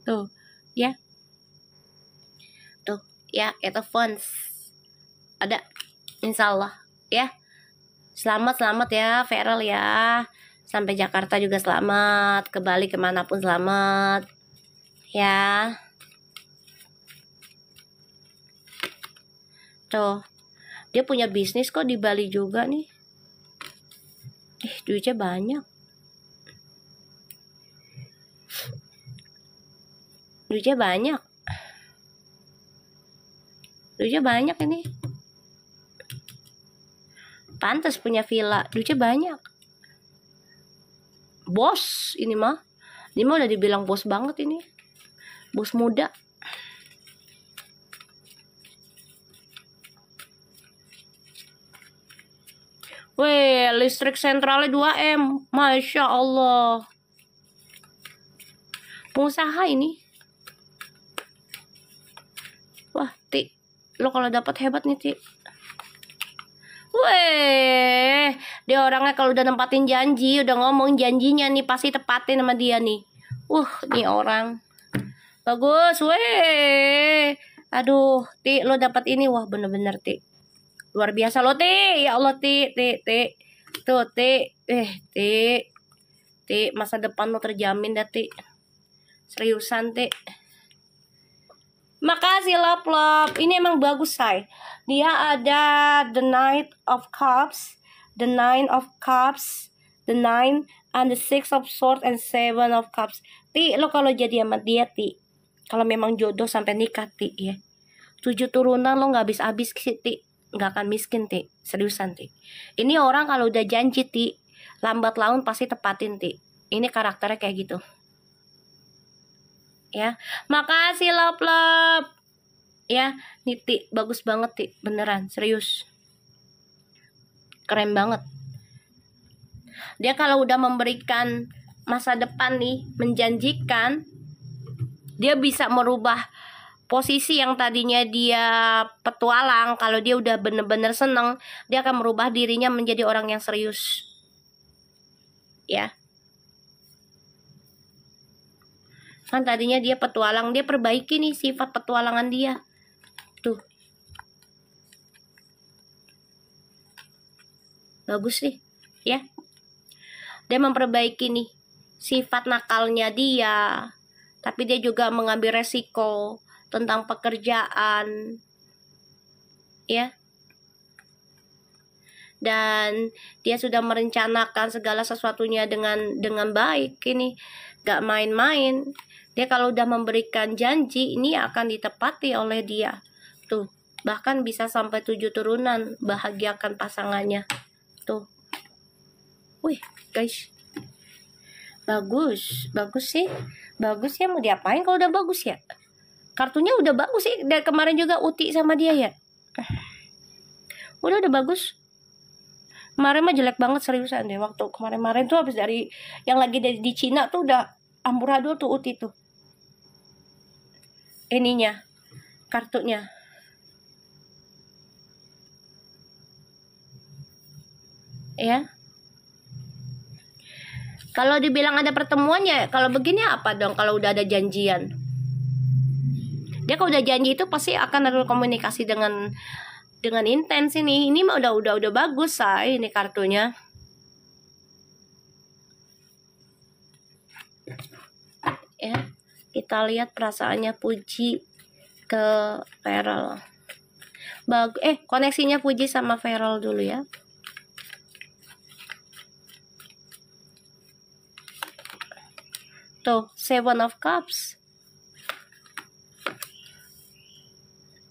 Tuh, ya. Tuh, ya, itu fonts. Ada, insya Allah, ya. Selamat ya, Feral ya. Sampai Jakarta juga selamat. Ke Bali kemanapun selamat. Ya. Tuh, dia punya bisnis kok di Bali juga nih. Duitnya banyak. Duitnya banyak ini. Pantas punya villa. Duitnya banyak. Bos ini mah. Ini mah udah dibilang bos banget ini. Bos muda. Weh, listrik sentralnya 2M. Masya Allah. Pengusaha ini. Wah, Ti, lo kalau dapat hebat nih, Ti. Weh, dia orangnya kalau udah nempatin janji, udah ngomong janjinya nih pasti tepatin sama dia nih. Nih orang. Bagus, weh. Aduh, Ti, lo dapat ini, wah bener-bener, Ti. Luar biasa lo, Ti. Ya Allah, Ti. Tuh, Ti. Ti, masa depan lo terjamin dah, Ti. Seriusan, Ti. Makasih love. Ini emang bagus, say. Dia ada the Knight of Cups, the Nine of Cups, the Nine, and the Six of Swords, and Seven of Cups. Ti, lo kalau jadi sama dia, Ti, kalau memang jodoh sampai nikah, Ti, ya. 7 turunan lo nggak habis-habis, Ti. Nggak akan miskin, Ti. Seriusan, Ti. Ini orang kalau udah janji, Ti, lambat laun pasti tepatin, Ti. Ini karakternya kayak gitu. Ya, makasih love. Ya, nih Ti, bagus banget, Ti. Beneran, serius. Keren banget. Dia kalau udah memberikan masa depan nih, menjanjikan, dia bisa merubah posisi yang tadinya dia petualang. Kalau dia udah bener-bener seneng, dia akan merubah dirinya menjadi orang yang serius. Ya. Kan tadinya dia petualang, dia perbaiki nih sifat petualangan dia. Tuh. Bagus sih, ya. Dia memperbaiki nih sifat nakalnya dia. Tapi dia juga mengambil resiko tentang pekerjaan. Ya. dan dia sudah merencanakan segala sesuatunya dengan baik. Ini gak main-main. Dia kalau udah memberikan janji, ini akan ditepati oleh dia. Tuh, bahkan bisa sampai 7 turunan, bahagiakan pasangannya. Tuh. Wih, guys. Bagus sih. Bagus ya, mau diapain kalau udah bagus ya? Kartunya udah bagus sih. Dari kemarin juga Uti sama dia ya. Udah bagus. Kemarin mah jelek banget seriusan deh. Waktu kemarin tuh habis dari yang lagi di Cina tuh udah amburadul tuh Uti tuh. Ininya, kartunya. Ya. Kalau dibilang ada pertemuannya, kalau begini apa dong kalau udah ada janjian? Dia kalau udah janji itu pasti akan ada komunikasi dengan intens ini. Ini mah udah bagus, say, ini kartunya. Ya, kita lihat perasaannya Puji ke Feral. Koneksinya Puji sama Feral dulu ya. Tuh, Seven of Cups.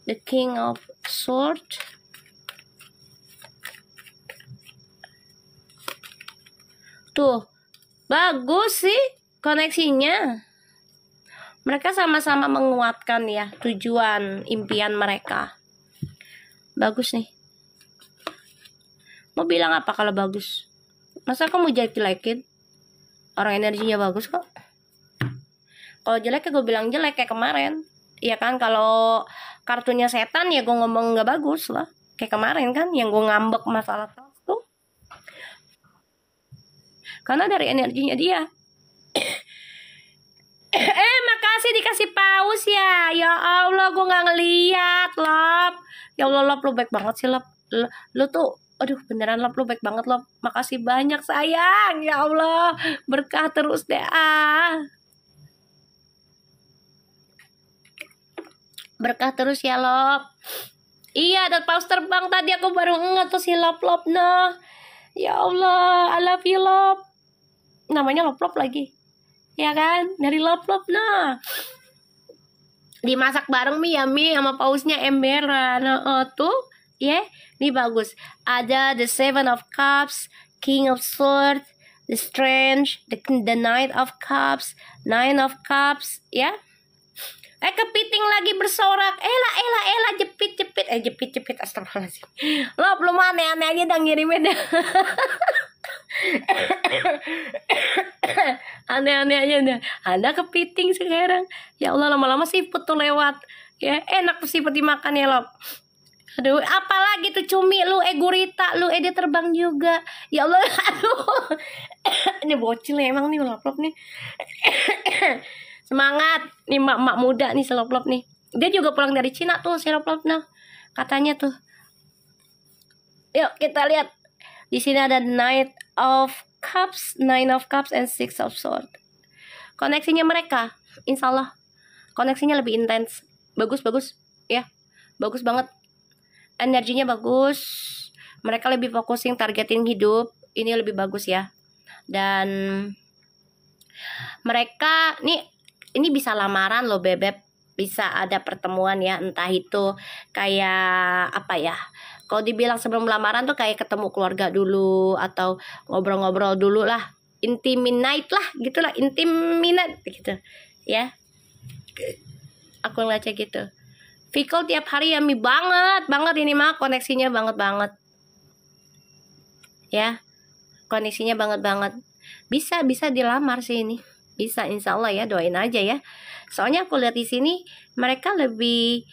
The King of Swords. Tuh, bagus sih koneksinya. Mereka sama-sama menguatkan ya tujuan impian mereka. Bagus nih. Mau bilang apa kalau bagus? Masa kamu jelek-jelekin? Orang energinya bagus kok. Kalau jelek ya gue bilang jelek kayak kemarin. Iya kan, kalau kartunya setan ya gue ngomong gak bagus lah. Kayak kemarin kan yang gue ngambek masalah tuh. Karena dari energinya dia. Makasih dikasih paus ya. Ya Allah, gue gak ngeliat, Lop. Ya Allah, Lop, lu baik banget sih, Lop. Lu tuh, aduh beneran, Lop, lu baik banget, Lop. Makasih banyak, sayang. Ya Allah, berkah terus deh, Berkah terus ya, Lop. Iya, ada paus terbang tadi aku baru ngeliat tuh si Lop nah. Ya Allah, I love you, Lop. Namanya Lop lagi. Ya kan? Dari Lop nah. Dimasak bareng Mi sama pausnya emberan. Tuh, ya. Ini bagus. Ada the Seven of Cups, King of Swords, the Strange, the Knight of Cups, Nine of Cups, ya. Kepiting lagi bersorak. Ela, jepit. Jepit, astagfirullahaladzim. Lo belum aneh-aneh aja dah ngirimin. Aneh-aneh aja dah. Ada kepiting sekarang. Ya Allah, lama-lama siput tuh lewat. Ya, enak tuh siput dimakan ya, Lop. Aduh, apalagi tuh cumi lu, gurita lu, dia terbang juga. Ya Allah, aduh. Ini bocil emang nih Lop nih. Semangat nih mak muda nih si Lop nih. Dia juga pulang dari Cina tuh si Lop nah. Katanya tuh. Yuk kita lihat. Di sini ada Knight of Cups, Nine of Cups, and Six of Swords. Koneksinya mereka, insya Allah koneksinya lebih intens. Bagus ya. Bagus banget. Energinya bagus. Mereka lebih fokusin targetin hidup. Ini lebih bagus ya. Dan mereka ini bisa lamaran loh, Bebek. Bisa ada pertemuan ya, entah itu kayak apa ya. Kalau dibilang sebelum lamaran tuh kayak ketemu keluarga dulu atau ngobrol-ngobrol dulu lah. Intimate lah, gitulah, intimate gitu. Ya. Aku ngeliatnya gitu. Viko tiap hari yummy banget ini mah, koneksinya banget. Ya. Koneksinya banget. Bisa dilamar sih ini. Bisa, insya Allah ya, doain aja ya. Soalnya aku lihat di sini mereka lebih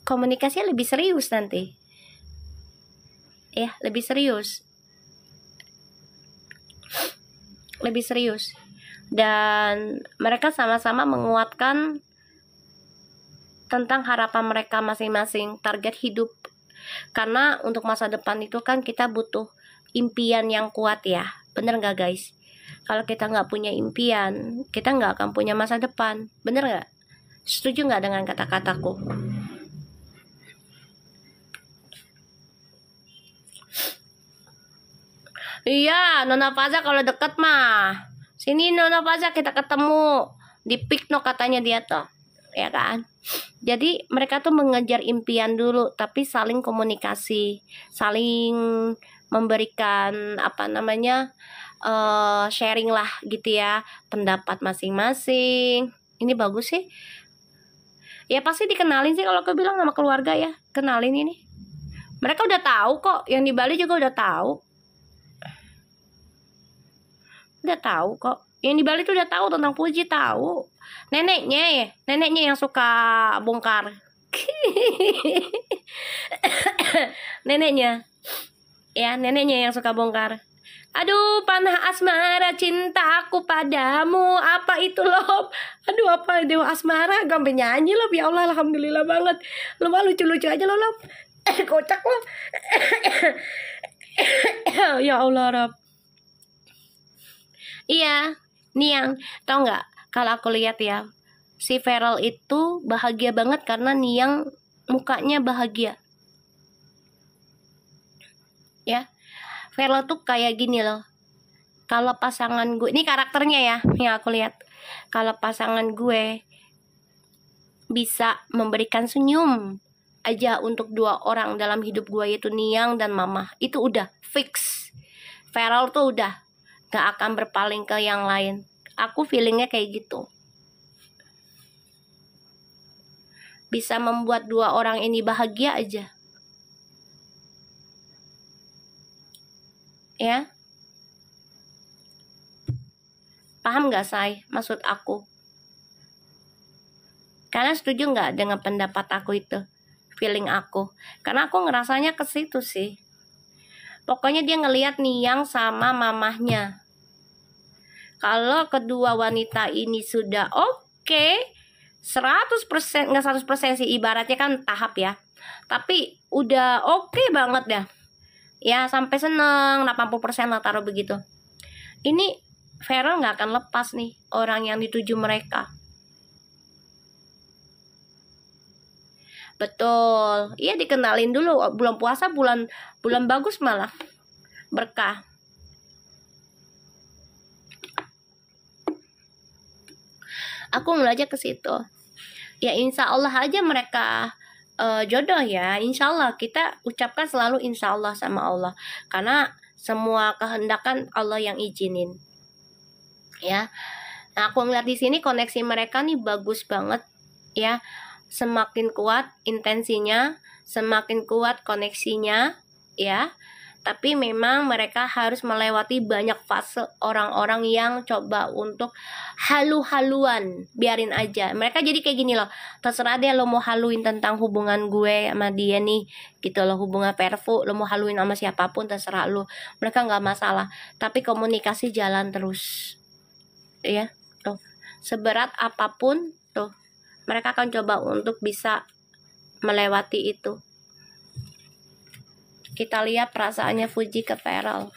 komunikasinya lebih serius nanti. Ya, lebih serius. Dan mereka sama-sama menguatkan tentang harapan mereka masing-masing, target hidup. Karena untuk masa depan itu kan kita butuh impian yang kuat ya. Bener gak guys? Kalau kita nggak punya impian, kita nggak akan punya masa depan. Bener nggak? Setuju nggak dengan kata-kataku? Iya, Nona Faza kalau deket mah. Sini Nona Faza kita ketemu di Pikno katanya dia tuh. Ya kan? Jadi mereka tuh mengejar impian dulu, tapi saling komunikasi, saling memberikan apa namanya sharing lah gitu ya, pendapat masing-masing. Ini bagus sih. Ya pasti dikenalin sih kalau aku bilang sama keluarga ya, kenalin ini. Mereka udah tahu kok, yang di Bali juga udah tahu. Udah tahu kok. Yang di Bali tuh udah tahu tentang Puji, tahu. Neneknya ya, neneknya yang suka bongkar. Neneknya. Ya, neneknya yang suka bongkar. Aduh, panah asmara cintaku padamu. Apa itu loh? Aduh, apa Dewa Asmara? Sampai nyanyi loh. Ya Allah, alhamdulillah banget. Lo mah lucu-lucu aja loh. Kocak loh. Ya Allah, Rob. Iya, Niang, tau nggak? Kalau aku lihat ya, si Feral itu bahagia banget karena Niang mukanya bahagia. Ya, Feral tuh kayak gini loh. Kalau pasangan gue, ini karakternya ya, yang aku lihat. Kalau pasangan gue bisa memberikan senyum aja untuk dua orang dalam hidup gue, yaitu Niang dan Mama, itu udah fix. Feral tuh udah gak akan berpaling ke yang lain. Aku feelingnya kayak gitu. Bisa membuat dua orang ini bahagia aja. Ya. Paham gak, Say? Maksud aku. Kalian setuju gak dengan pendapat aku itu? Feeling aku. Karena aku ngerasanya ke situ sih. Pokoknya dia ngelihat Niang sama mamahnya. Kalau kedua wanita ini sudah oke, 100%, nggak 100% sih, ibaratnya kan tahap ya. Tapi udah oke banget dah. Ya sampai seneng, 80% lah taruh begitu. Ini Feral nggak akan lepas nih orang yang dituju mereka. Betul. Iya, dikenalin dulu. Bulan puasa bulan bagus malah. Berkah. Aku ngeliatnya ke situ. Ya insya Allah aja mereka jodoh ya. Insya Allah, kita ucapkan selalu insya Allah sama Allah. Karena semua kehendakan Allah yang izinin. Ya. Nah, aku ngeliat di sini koneksi mereka nih bagus banget ya. Semakin kuat intensinya, semakin kuat koneksinya ya. Tapi memang mereka harus melewati banyak fase orang-orang yang coba untuk halu-haluan. Biarin aja. Mereka jadi kayak gini loh. Terserah deh lo mau haluin tentang hubungan gue sama dia nih. Gitu loh, hubungan Perfu. Lo mau haluin sama siapapun terserah lo. Mereka gak masalah. Tapi komunikasi jalan terus. Ya, tuh. Seberat apapun tuh. Mereka akan coba untuk bisa melewati itu. Kita lihat perasaannya Fuji ke Feral.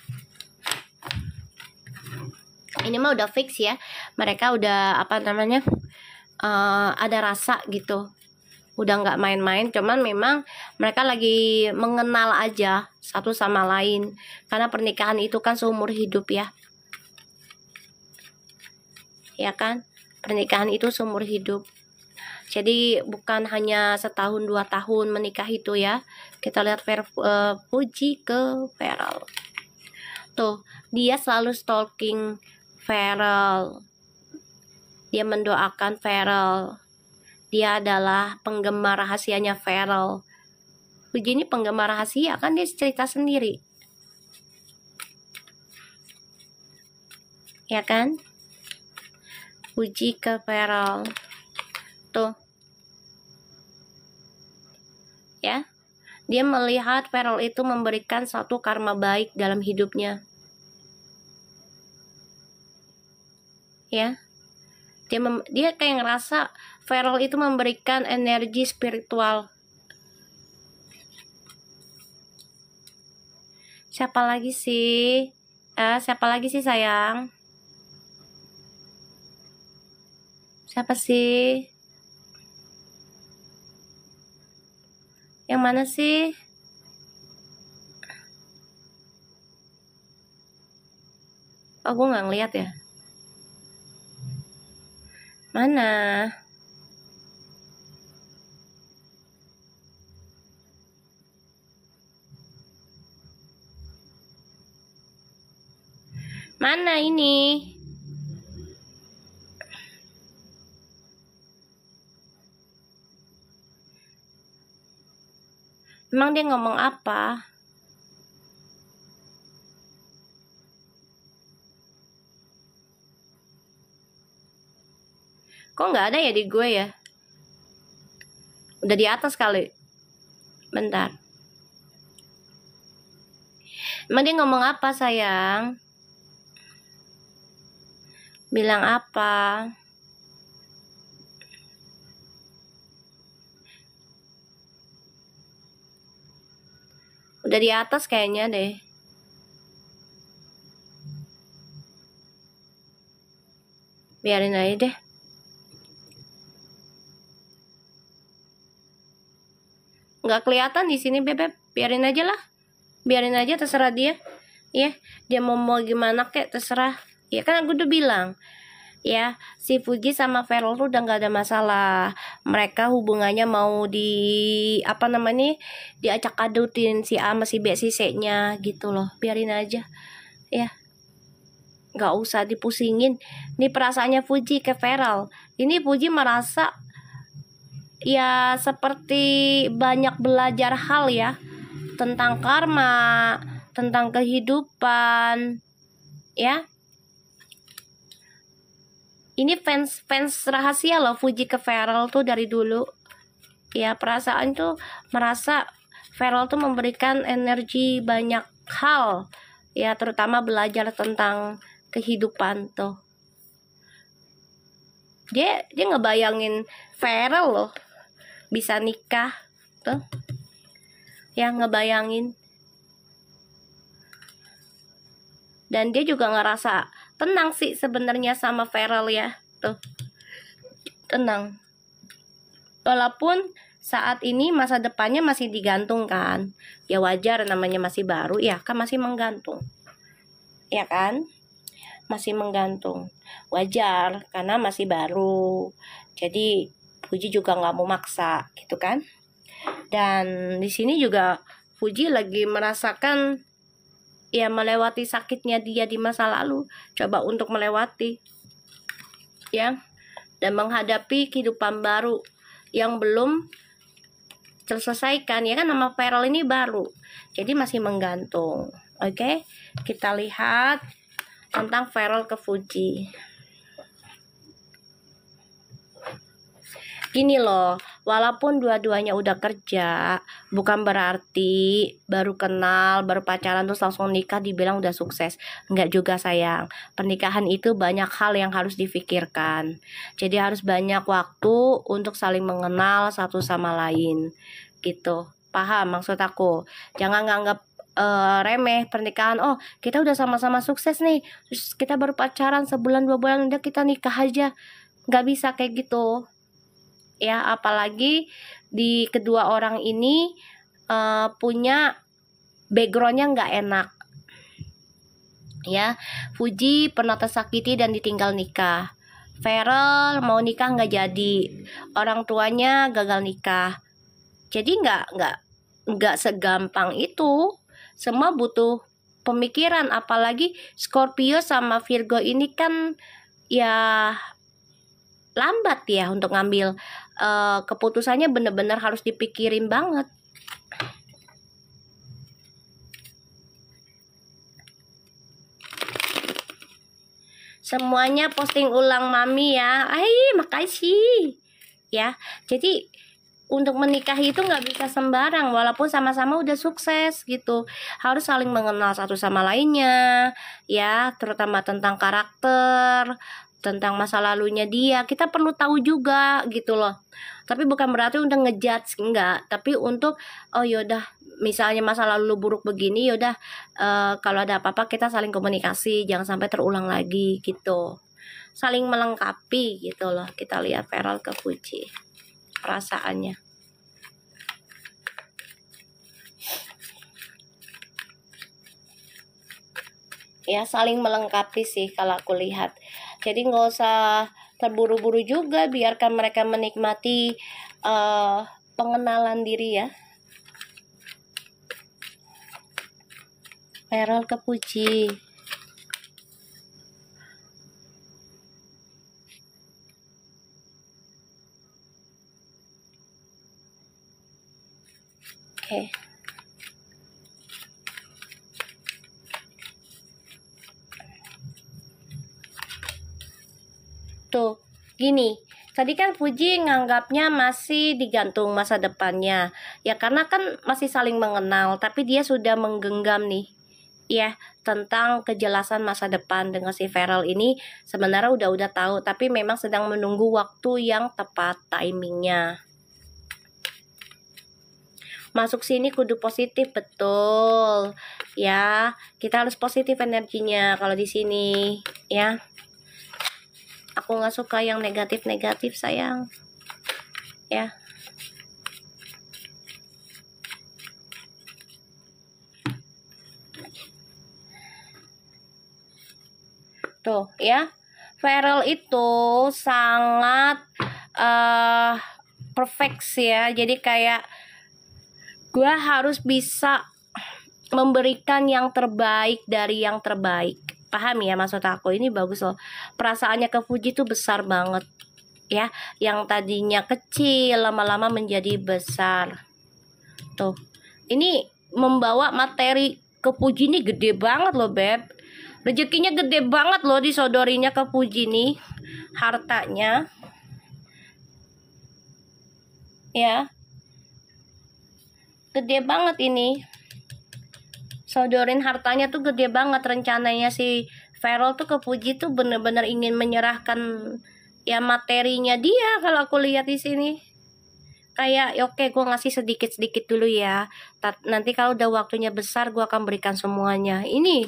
Ini mah udah fix ya. Mereka udah apa namanya? Ada rasa gitu. Udah nggak main-main. Cuman memang mereka lagi mengenal aja satu sama lain. Karena pernikahan itu kan seumur hidup ya. Ya kan? Pernikahan itu seumur hidup. Jadi bukan hanya setahun 2 tahun menikah itu ya. Kita lihat Puji ke Feral. Tuh, dia selalu stalking Feral. Dia mendoakan Feral. Dia adalah penggemar rahasianya Feral. Puji ini penggemar rahasia kan, dia cerita sendiri. Ya kan? Puji ke Feral. Tuh. Ya, dia melihat Feral itu memberikan satu karma baik dalam hidupnya. Ya, dia kayak ngerasa Feral itu memberikan energi spiritual. Siapa lagi sih? Siapa lagi sih sayang? Siapa sih? Yang mana sih? Oh, gue nggak ngeliat ya. Mana? Mana ini? Emang dia ngomong apa? Kok nggak ada ya di gue ya? Udah di atas kali. Bentar. Emang dia ngomong apa, sayang? Bilang apa? Udah di atas kayaknya deh. Biarin aja deh. Nggak kelihatan di sini, Bebek. Biarin aja lah. Biarin aja, terserah dia. Ya, dia mau gimana kek, terserah. Ya kan aku udah bilang. Ya, si Fuji sama Feral tuh udah nggak ada masalah. Mereka hubungannya mau apa namanya, diacak-adutin si A sama si B si C-nya gitu loh. Biarin aja. Ya, nggak usah dipusingin. Ini perasaannya Fuji ke Feral. Ini Fuji merasa ya seperti banyak belajar hal ya tentang karma, tentang kehidupan, ya. Ini fans rahasia loh Fuji ke Feral tuh dari dulu. Ya, perasaan tuh merasa Feral tuh memberikan energi banyak hal. Ya, terutama belajar tentang kehidupan tuh. Dia ngebayangin Feral loh bisa nikah tuh. Ya, ngebayangin. Dan dia juga ngerasa tenang sih sebenarnya sama Feral ya. Tuh. Tenang. Walaupun saat ini masa depannya masih digantung kan. Ya wajar, namanya masih baru ya kan, masih menggantung. Ya kan? Masih menggantung. Wajar karena masih baru. Jadi Fuji juga nggak mau maksa gitu kan. Dan di sini juga Fuji lagi merasakan ya melewati sakitnya dia di masa lalu, coba untuk melewati ya, dan menghadapi kehidupan baru yang belum terselesaikan ya kan. Nama Feral ini baru, jadi masih menggantung. Oke, kita lihat tentang Feral ke Fuji. Gini loh, walaupun dua-duanya udah kerja, bukan berarti baru kenal, baru pacaran terus langsung nikah dibilang udah sukses. Enggak juga sayang. Pernikahan itu banyak hal yang harus difikirkan. Jadi harus banyak waktu untuk saling mengenal satu sama lain. Gitu. Paham maksud aku? Jangan nganggap remeh pernikahan. Oh, kita udah sama-sama sukses nih, terus kita baru pacaran sebulan 2 bulan udah kita nikah aja. Nggak bisa kayak gitu ya, apalagi di kedua orang ini punya backgroundnya nggak enak ya. Fuji pernah tersakiti dan ditinggal nikah. Feral mau nikah nggak jadi, orang tuanya gagal nikah. Jadi nggak segampang itu. Semua butuh pemikiran, apalagi Scorpio sama Virgo ini kan ya lambat ya untuk ngambil keputusannya, bener-bener harus dipikirin banget. Semuanya posting ulang mami ya. Makasih ya. Jadi untuk menikahi itu nggak bisa sembarang, walaupun sama-sama udah sukses gitu. Harus saling mengenal satu sama lainnya ya, terutama tentang karakter, tentang masa lalunya dia. Kita perlu tahu juga gitu loh. Tapi bukan berarti udah ngejudge, enggak. Tapi untuk oh yaudah, misalnya masa lalu buruk begini, yaudah kalau ada apa-apa kita saling komunikasi, jangan sampai terulang lagi gitu. Saling melengkapi gitu loh. Kita lihat Feral ke Fuji perasaannya. Ya, saling melengkapi sih kalau aku lihat. Jadi nggak usah terburu-buru juga, biarkan mereka menikmati pengenalan diri ya. Feral ke Puji. Oke. Tuh, gini. Tadi kan Puji nganggapnya masih digantung masa depannya. Ya karena kan masih saling mengenal, tapi dia sudah menggenggam nih. Ya, tentang kejelasan masa depan dengan si Feral ini sebenarnya udah tahu, tapi memang sedang menunggu waktu yang tepat timingnya. Masuk sini kudu positif, betul. Ya, kita harus positif energinya kalau di sini, ya. Aku nggak suka yang negatif-negatif, sayang. Ya. Tuh, ya. Feral itu sangat perfect ya. Jadi kayak gue harus bisa memberikan yang terbaik dari yang terbaik. Paham ya maksud aku? Ini bagus loh. Perasaannya ke Fuji tuh besar banget. Ya, yang tadinya kecil lama-lama menjadi besar. Tuh. Ini membawa materi ke Fuji ini gede banget loh, Beb. Rezekinya gede banget loh disodorinya ke Fuji nih. Hartanya. Ya. Gede banget ini. Sodorin hartanya tuh gede banget. Rencananya si Feral tuh ke Fuji tuh bener-bener ingin menyerahkan ya materinya dia kalau aku lihat di sini. Kayak oke, gue ngasih sedikit-sedikit dulu ya. Nanti kalau udah waktunya besar gue akan berikan semuanya. Ini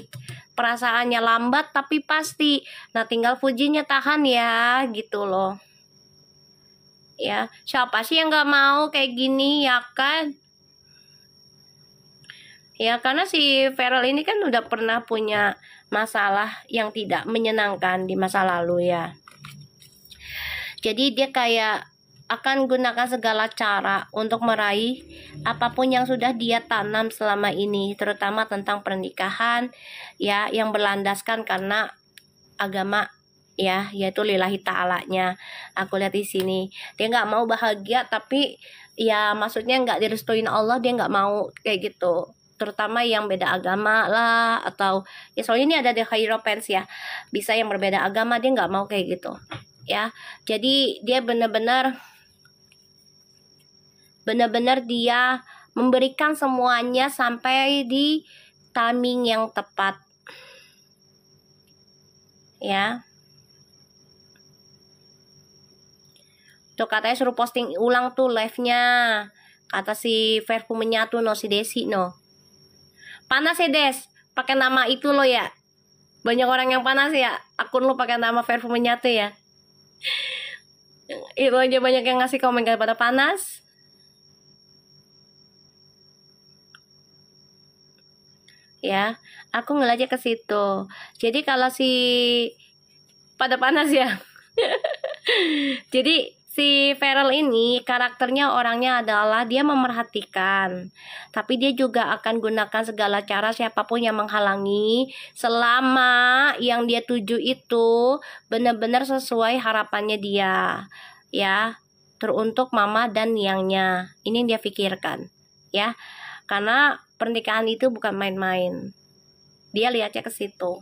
perasaannya lambat tapi pasti. Nah tinggal Fujinya tahan ya gitu loh. Ya, siapa sih yang gak mau kayak gini ya kan? Ya karena si Feral ini kan udah pernah punya masalah yang tidak menyenangkan di masa lalu ya. Jadi dia kayak akan gunakan segala cara untuk meraih apapun yang sudah dia tanam selama ini, terutama tentang pernikahan ya, yang berlandaskan karena agama ya, yaitu lillahi ta'alanya. Aku lihat di sini dia nggak mau bahagia, tapi ya maksudnya nggak direstuin Allah, dia nggak mau kayak gitu, terutama yang beda agama lah, atau ya soalnya ini ada the hierophants ya, bisa yang berbeda agama, dia nggak mau kayak gitu ya. Jadi dia benar-benar dia memberikan semuanya sampai di timing yang tepat ya. Tuh katanya suruh posting ulang tuh live-nya, kata si Verfu menyatu no, si Desi no. Panas ya Des, pakai nama itu lo ya. Banyak orang yang panas ya, akun lo pakai nama Verfu menyatu ya. Itu aja banyak yang ngasih komen pada panas. Ya, aku ngeliatnya ke situ. Jadi kalau si pada panas ya. Jadi si Feral ini karakternya, orangnya adalah dia memerhatikan, tapi dia juga akan gunakan segala cara siapapun yang menghalangi selama yang dia tuju itu benar-benar sesuai harapannya dia ya, teruntuk mama dan yangnya. Ini yang dia pikirkan ya, karena pernikahan itu bukan main-main. Dia lihatnya ke situ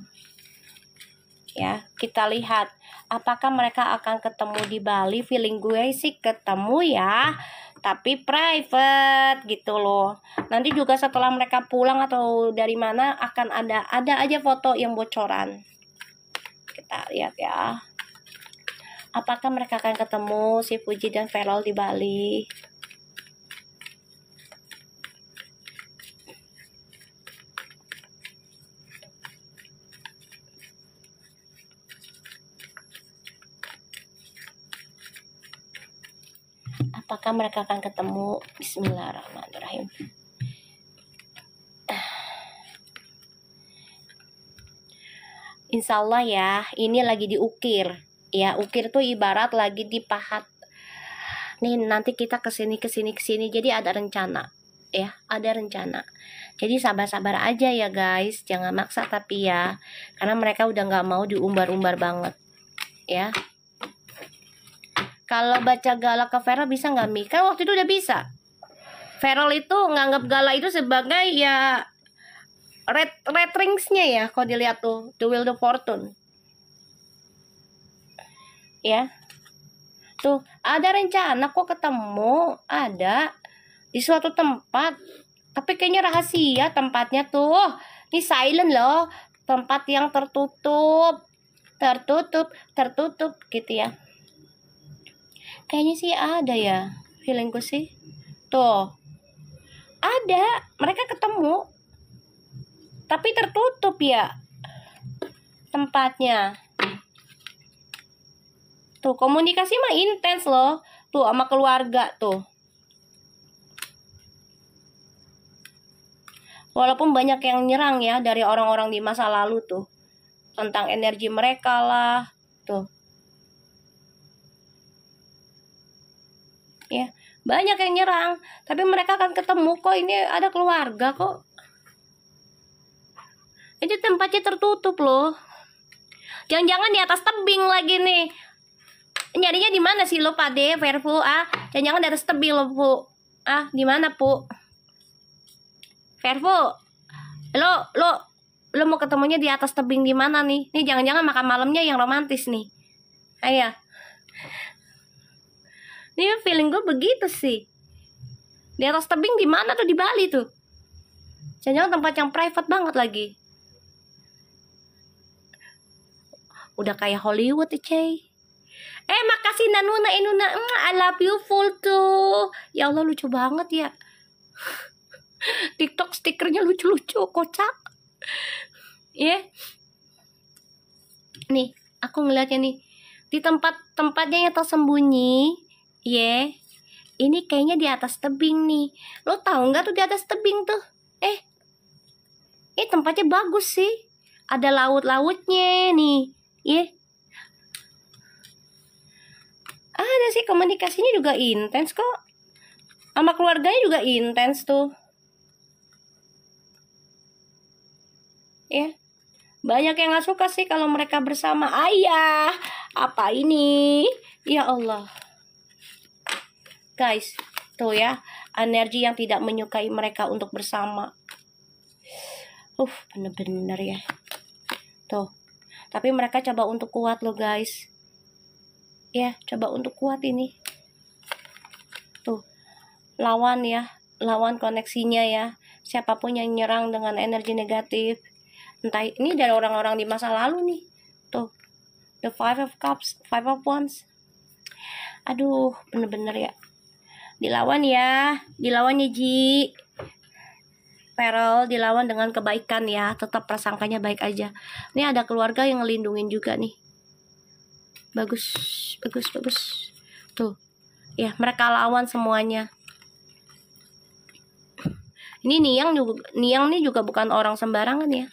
ya. Kita lihat apakah mereka akan ketemu di Bali. Feeling gue sih ketemu ya, tapi private gitu loh. Nanti juga setelah mereka pulang atau dari mana akan ada aja foto yang bocoran. Kita lihat ya, apakah mereka akan ketemu si Fuji dan Feral di Bali. Apakah mereka akan ketemu? Bismillahirrahmanirrahim. Insya Allah ya, ini lagi diukir. Ya, ukir tuh ibarat lagi dipahat. Nih, nanti kita kesini. Jadi ada rencana. Ya, ada rencana. Jadi sabar-sabar aja ya guys. Jangan maksa tapi ya. Karena mereka udah nggak mau diumbar-umbar banget. Ya. Kalau baca Gala ke Feral bisa nggak Mi? Kan waktu itu udah bisa. Feral itu nganggap Gala itu sebagai ya red ringsnya ya, kalau dilihat tuh, The Wheel of Fortune. Ya. Tuh, ada rencana kok ketemu, ada di suatu tempat. Tapi kayaknya rahasia tempatnya tuh. Ini silent loh. Tempat yang tertutup gitu ya. Kayaknya sih ada ya, feelingku sih. Tuh. Ada, mereka ketemu. Tapi tertutup ya tempatnya. Tuh, komunikasi mah intens loh. Tuh, sama keluarga tuh. Walaupun banyak yang nyerang ya dari orang-orang di masa lalu tuh. Tentang energi mereka lah. Tuh. Ya, banyak yang nyerang. Tapi mereka akan ketemu kok. Ini ada keluarga kok. Itu tempatnya tertutup loh. Jangan-jangan di atas tebing lagi nih. Nyarinya di mana sih lo Pade, Verfu? Jangan-jangan di atas tebing lo, Bu. Di mana, Bu? Verfu. Lo mau ketemunya di atas tebing di mana nih? Nih jangan-jangan makan malamnya yang romantis nih. Ayo. Ini feeling gue begitu sih. Di atas tebing di mana tuh, di Bali tuh? Jangan-jangan tempat yang private banget lagi. Udah kayak Hollywood Cey. Makasih Nanuna Inuna. I love you full tuh. Ya Allah lucu banget ya. TikTok stikernya lucu-lucu, kocak. Nih, aku ngeliatnya nih. Di tempatnya yang tersembunyi. Ini kayaknya di atas tebing nih. Lo tahu nggak tuh di atas tebing tuh? Tempatnya bagus sih. Ada laut-lautnya nih. Ada sih, komunikasinya juga intens kok. Sama keluarganya juga intens tuh. Banyak yang gak suka sih kalau mereka bersama. Ayah, apa ini? Ya Allah. Guys, tuh ya, energi yang tidak menyukai mereka untuk bersama. Bener-bener ya. Tuh. Tapi mereka coba untuk kuat loh guys. Coba untuk kuat ini. Tuh. Lawan ya. Lawan koneksinya ya. Siapapun yang nyerang dengan energi negatif. Entah ini dari orang-orang di masa lalu nih. Tuh. The Five of Cups. Five of Wands. Aduh. Bener-bener ya. Dilawan ya. Dilawan ya Ji. Feral dilawan dengan kebaikan ya. Tetap prasangkanya baik aja. Ini ada keluarga yang ngelindungin juga nih. Bagus. Tuh. Ya, mereka lawan semuanya. Ini Niang nih juga bukan orang sembarangan ya.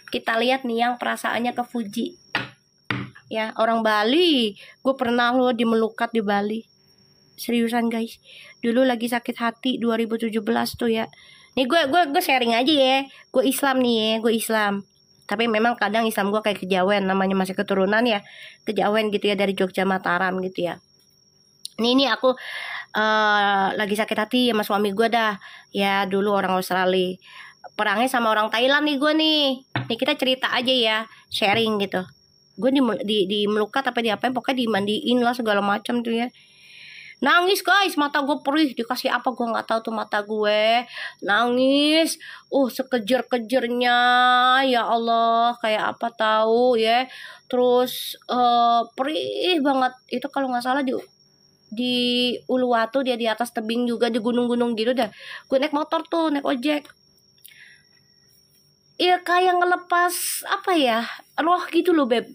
Kita lihat Niang perasaannya ke Fuji. Ya, orang Bali. Gue pernah loh dimelukat di Bali. Seriusan guys. Dulu lagi sakit hati 2017 tuh ya. Nih gue sharing aja ya. Gue Islam nih ya, gue Islam. Tapi memang kadang Islam gue kayak kejawen, namanya masih keturunan ya. Kejawen gitu ya, dari Jogja Mataram gitu ya. Ini aku lagi sakit hati sama suami gue dah. Ya dulu orang Australia. Perangnya sama orang Thailand nih gue nih. Nih kita cerita aja ya, sharing gitu. Gue di melukat apa diapain, pokoknya dimandiin lah segala macam tuh ya. Nangis guys, mata gue perih, dikasih apa gue nggak tahu tuh, mata gue nangis, sekejer-kejernya, ya Allah, kayak apa tahu ya, terus perih banget. Itu kalau nggak salah di Uluwatu, dia di atas tebing juga, di gunung-gunung gitu dah. Gue naik motor tuh, naik ojek. Iya kayak ngelepas apa ya, roh gitu loh beb.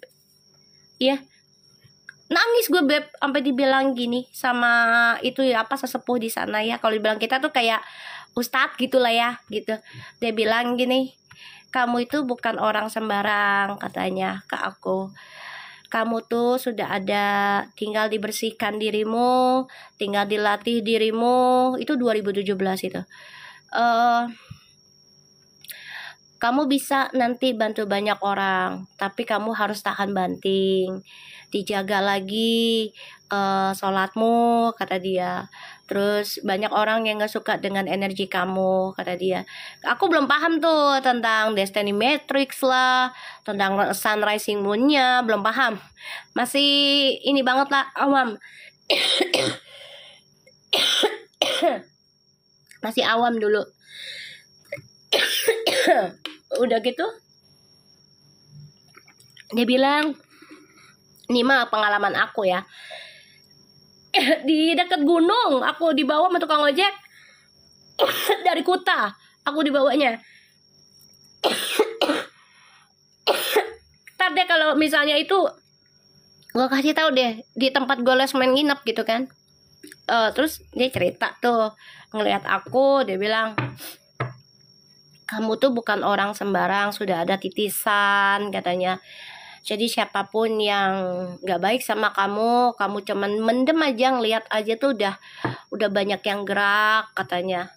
Iya. Nangis gue beb, sampai dibilang gini sama itu ya, apa sesepuh di sana ya. Kalau dibilang kita tuh kayak ustadz gitulah ya, gitu. Dia bilang gini, kamu itu bukan orang sembarang, katanya ke aku. Kamu tuh sudah ada, tinggal dibersihkan dirimu, tinggal dilatih dirimu. Itu 2017 itu. Kamu bisa nanti bantu banyak orang, tapi kamu harus tahan banting. Dijaga lagi sholatmu, kata dia. Terus banyak orang yang gak suka dengan energi kamu, kata dia. Aku belum paham tuh tentang Destiny Matrix lah, tentang Sun Rising Moon-nya, belum paham. Masih ini banget lah, awam. Masih awam dulu. Udah gitu dia bilang, ini mah pengalaman aku ya, di dekat gunung aku dibawa sama tukang ojek dari Kuta, aku dibawanya. Ntar deh kalau misalnya itu gue kasih tahu deh di tempat gue les main nginep gitu kan. Terus dia cerita tuh ngelihat aku, dia bilang, kamu tuh bukan orang sembarang, sudah ada titisan, katanya. Jadi siapapun yang gak baik sama kamu cuman mendem aja, ngeliat aja tuh udah banyak yang gerak, katanya.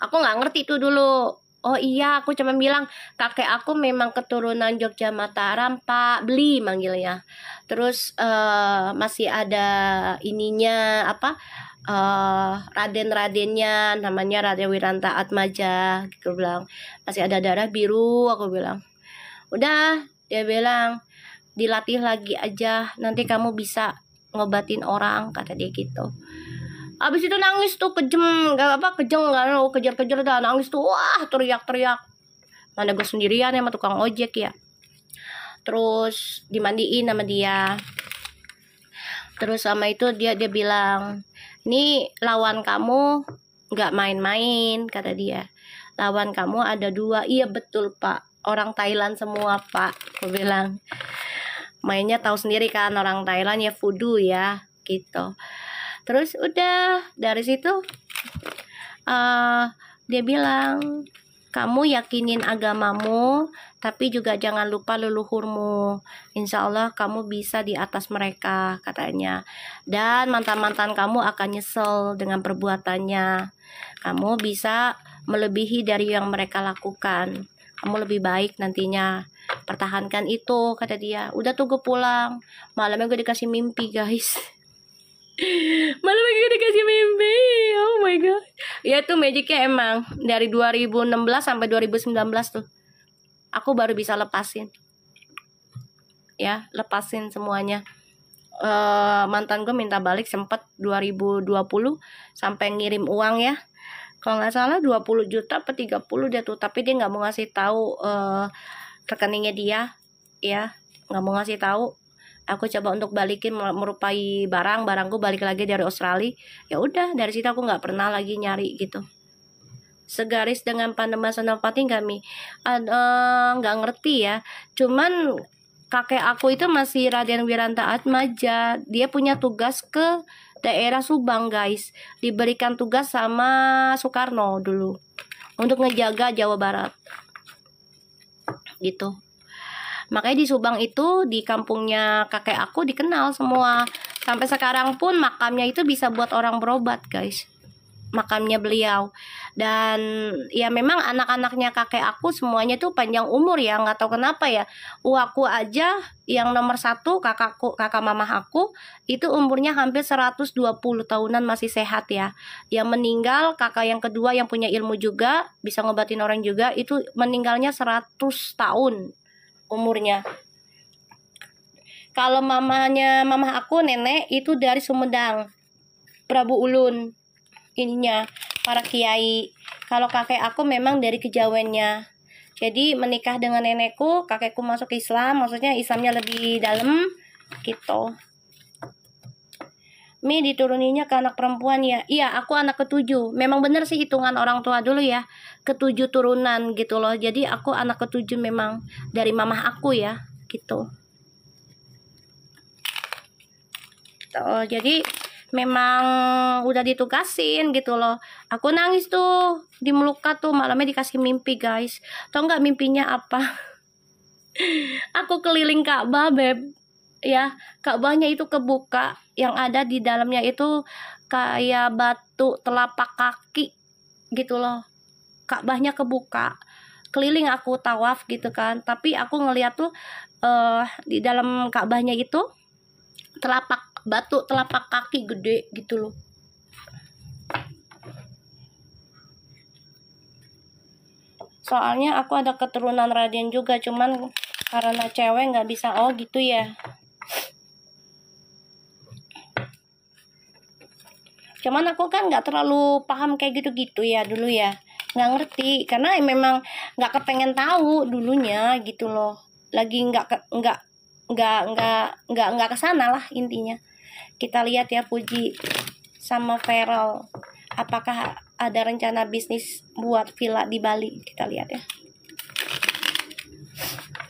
Aku gak ngerti tuh dulu. Oh iya, aku cuma bilang kakek aku memang keturunan Jogja Mataram, Pak, beli manggilnya. Terus masih ada ininya apa? Raden-radennya namanya Raden Wiranta Atmaja, gitu bilang. Masih ada darah biru, aku bilang. Udah, dia bilang dilatih lagi aja, nanti kamu bisa ngobatin orang, kata dia gitu. Abis itu nangis tuh kejam, kejar-kejar dah, nangis tuh, wah, teriak-teriak. Mana gue sendirian sama tukang ojek ya. Terus dimandiin sama dia. Terus sama itu dia bilang, ini lawan kamu nggak main-main, kata dia. Lawan kamu ada 2. Iya betul Pak, orang Thailand semua Pak, aku bilang. Mainnya tahu sendiri kan, orang Thailand ya voodoo ya, gitu. Terus udah dari situ dia bilang, kamu yakinin agamamu, tapi juga jangan lupa leluhurmu. Insya Allah kamu bisa di atas mereka, katanya. Dan mantan-mantan kamu akan nyesel dengan perbuatannya. Kamu bisa melebihi dari yang mereka lakukan. Kamu lebih baik nantinya. Pertahankan itu, kata dia. Udah tuh gue pulang. Malamnya gue dikasih mimpi, guys. Malamnya gue dikasih mimpi. Oh my god. Ya tuh magicnya emang dari 2016 sampai 2019 tuh aku baru bisa lepasin. Ya, lepasin semuanya. Mantan gue minta balik sempet 2020 sampai ngirim uang ya. Kalau nggak salah 20 juta atau 30 dia tuh, tapi dia nggak mau ngasih tahu rekeningnya dia, ya, nggak mau ngasih tahu. Aku coba untuk balikin merupai barangku balik lagi dari Australia. Ya udah, dari situ aku nggak pernah lagi nyari gitu. Segaris dengan Pandema Senopati kami nggak ngerti ya. Cuman kakek aku itu masih Raden Wiranta Atmaja. Dia punya tugas ke daerah Subang, guys. Diberikan tugas sama Soekarno dulu untuk ngejaga Jawa Barat. Gitu. Makanya di Subang itu, di kampungnya kakek aku dikenal semua. Sampai sekarang pun makamnya itu bisa buat orang berobat, guys. Makamnya beliau. Dan ya memang anak-anaknya kakek aku semuanya tuh panjang umur ya, nggak tahu kenapa ya. Aku aja yang nomor 1, kakak mama aku itu umurnya hampir 120 tahunan masih sehat ya. Yang meninggal kakak yang kedua yang punya ilmu juga, bisa ngobatin orang juga, itu meninggalnya 100 tahun umurnya. Kalau mama aku nenek itu dari Sumedang, Prabu Ulun ininya, para kiai. Kalau kakek aku memang dari Kejawennya. Jadi menikah dengan nenekku, kakekku masuk Islam, maksudnya Islamnya lebih dalam gitu. Mi dituruninya ke anak perempuan ya. Iya, aku anak ke-7. Memang bener sih hitungan orang tua dulu ya, ke-7 turunan gitu loh. Jadi aku anak ke-7 memang dari mamah aku ya, gitu. Jadi memang udah ditugasin gitu loh. Aku nangis tuh di Melukat tuh, malamnya dikasih mimpi guys. Tau nggak mimpinya apa? Aku keliling Ka'bah beb, ya Ka'bahnya itu kebuka, yang ada di dalamnya itu kayak batu telapak kaki gitu loh. Ka'bahnya kebuka, keliling aku tawaf gitu kan, tapi aku ngeliat tuh di dalam Ka'bahnya itu batu telapak kaki gede gitu loh. Soalnya aku ada keturunan Raden juga, cuman karena cewek nggak bisa. Oh gitu ya. Cuman aku kan nggak terlalu paham kayak gitu-gitu ya dulu ya, nggak ngerti karena memang nggak kepengen tahu dulunya gitu loh. Lagi nggak kesana lah intinya. Kita lihat ya Puji sama Feral, apakah ada rencana bisnis buat villa di Bali? Kita lihat ya.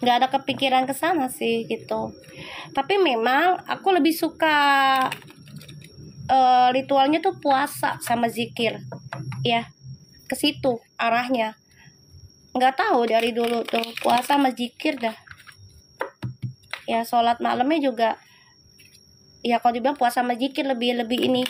Nggak ada kepikiran kesana sih gitu. Tapi memang aku lebih suka ritualnya tuh puasa sama zikir ya, ke situ arahnya. Nggak tahu dari dulu tuh puasa sama zikir dah ya. Sholat malamnya juga ya, kalau dibilang puasa sama zikir lebih ini.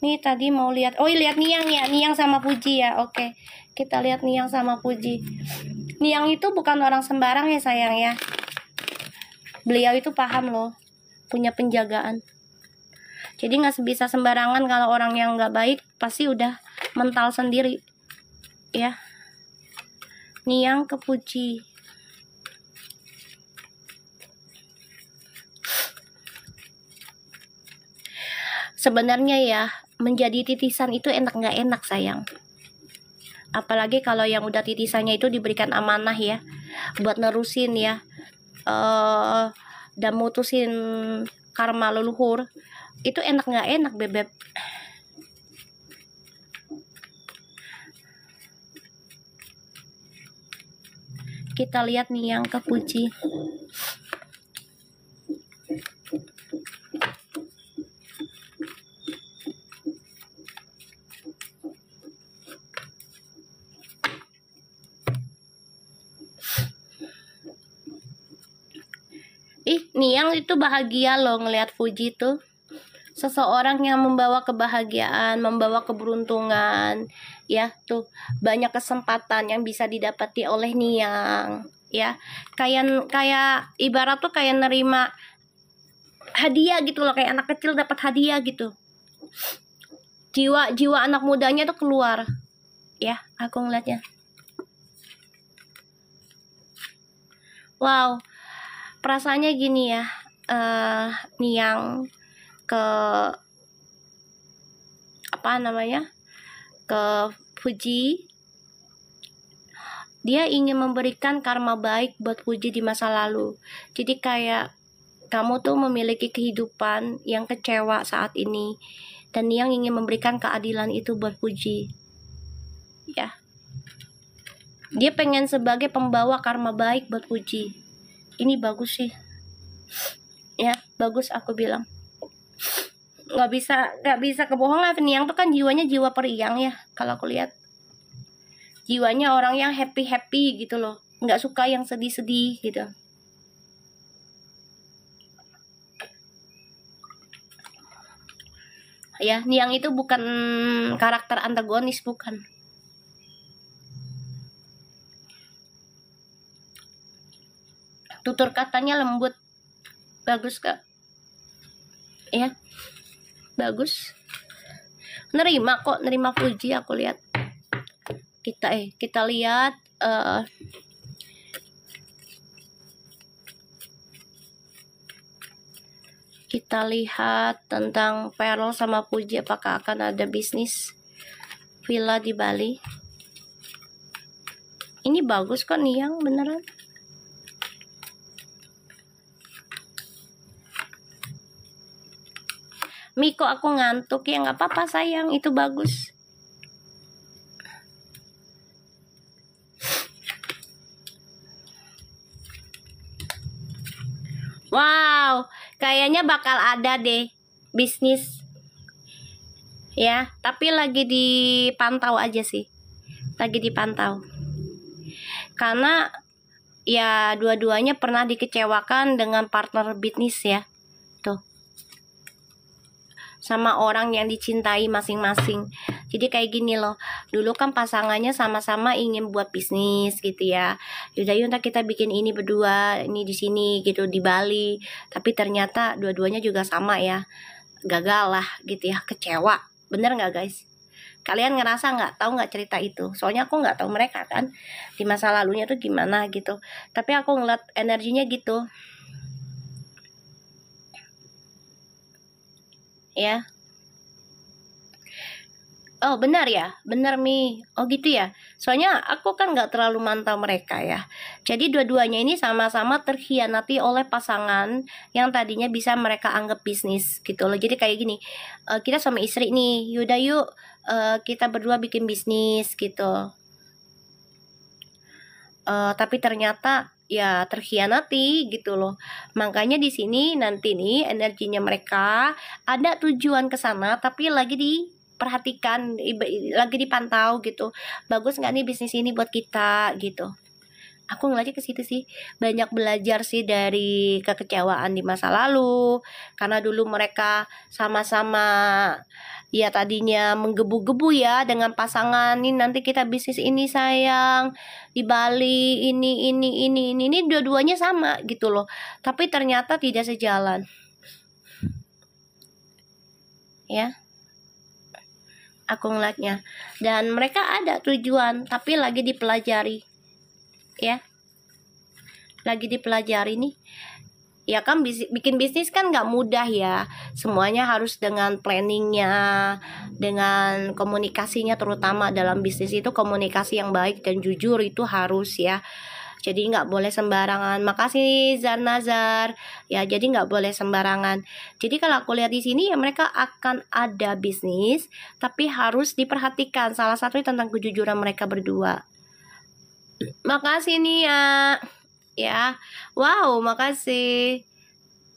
Nih tadi mau lihat, oh lihat Niang ya, Niang sama Puji ya. Oke, kita lihat Niang sama Puji. Niang itu bukan orang sembarang ya sayang ya. Beliau itu paham loh, punya penjagaan. Jadi nggak bisa sembarangan, kalau orang yang nggak baik pasti udah mental sendiri ya. Niang ke Puji. Sebenarnya ya, menjadi titisan itu enak nggak enak sayang. Apalagi kalau yang udah titisannya itu diberikan amanah ya, buat nerusin ya, dan mutusin karma leluhur. Itu enak nggak enak bebek. Kita lihat nih yang ke Puji. Niang itu bahagia loh ngelihat Puji tuh. Seseorang yang membawa kebahagiaan, membawa keberuntungan, ya tuh banyak kesempatan yang bisa didapati oleh Niang, ya kayak ibarat tuh kayak nerima hadiah gitu loh, kayak anak kecil dapat hadiah gitu. Jiwa anak mudanya tuh keluar, ya aku ngeliatnya. Wow, perasaannya gini ya, Niang ke apa namanya, ke Puji, dia ingin memberikan karma baik buat Puji di masa lalu. Jadi kayak kamu tuh memiliki kehidupan yang kecewa saat ini, dan Niang ingin memberikan keadilan itu buat Puji ya. Dia pengen sebagai pembawa karma baik buat Puji. Ini bagus sih ya, bagus aku bilang. Nggak bisa kebohongan. Niang tuh kan jiwanya jiwa periang ya, kalau aku lihat jiwanya orang yang happy gitu loh, nggak suka yang sedih gitu ya. Niang itu bukan karakter antagonis, bukan. Tutur katanya lembut, bagus kak ya, bagus. Nerima Puji, aku lihat. Kita lihat kita lihat tentang Feral sama Puji, apakah akan ada bisnis villa di Bali. Ini bagus kok Niang, beneran. Miko, aku ngantuk ya, nggak apa-apa sayang, itu bagus. Wow, kayaknya bakal ada deh bisnis ya, tapi lagi dipantau aja sih. Lagi dipantau. Karena ya dua-duanya pernah dikecewakan dengan partner bisnis ya. Tuh. Sama orang yang dicintai masing-masing. Jadi kayak gini loh, dulu kan pasangannya sama-sama ingin buat bisnis gitu ya. Yaudah yuk ntar kita bikin ini berdua, ini di sini gitu di Bali. Tapi ternyata dua-duanya juga sama ya, gagal lah gitu ya, kecewa. Bener nggak guys? Kalian ngerasa nggak, tahu nggak cerita itu? Soalnya aku nggak tahu mereka kan di masa lalunya tuh gimana gitu. Tapi aku ngeliat energinya gitu ya. Oh benar ya, benar Mi. Oh gitu ya. Soalnya aku kan nggak terlalu mantau mereka ya. Jadi dua-duanya ini sama-sama terkhianati oleh pasangan yang tadinya bisa mereka anggap bisnis gitu loh. Jadi kayak gini, kita sama istri nih, yaudah yuk kita berdua bikin bisnis gitu. Tapi ternyata ya terkhianati gitu loh. Makanya di sini nanti nih energinya mereka ada tujuan ke sana tapi lagi diperhatikan, lagi dipantau gitu. Bagus nggak nih bisnis ini buat kita gitu. Aku ngeliatnya ke situ sih, banyak belajar sih dari kekecewaan di masa lalu, karena dulu mereka sama-sama ya tadinya menggebu-gebu ya dengan pasangan, nih nanti kita bisnis ini sayang di Bali, ini dua-duanya sama gitu loh, tapi ternyata tidak sejalan ya. Aku ngeliatnya, dan mereka ada tujuan tapi lagi dipelajari ya, lagi dipelajari nih ya kan. Bikin bisnis kan nggak mudah ya, semuanya harus dengan planningnya, dengan komunikasinya, terutama dalam bisnis itu komunikasi yang baik dan jujur itu harus ya. Jadi nggak boleh sembarangan. Makasih Zarnazar ya, jadi nggak boleh sembarangan. Jadi kalau aku lihat di sini ya mereka akan ada bisnis tapi harus diperhatikan, salah satunya tentang kejujuran mereka berdua. Makasih nih ya. Wow, makasih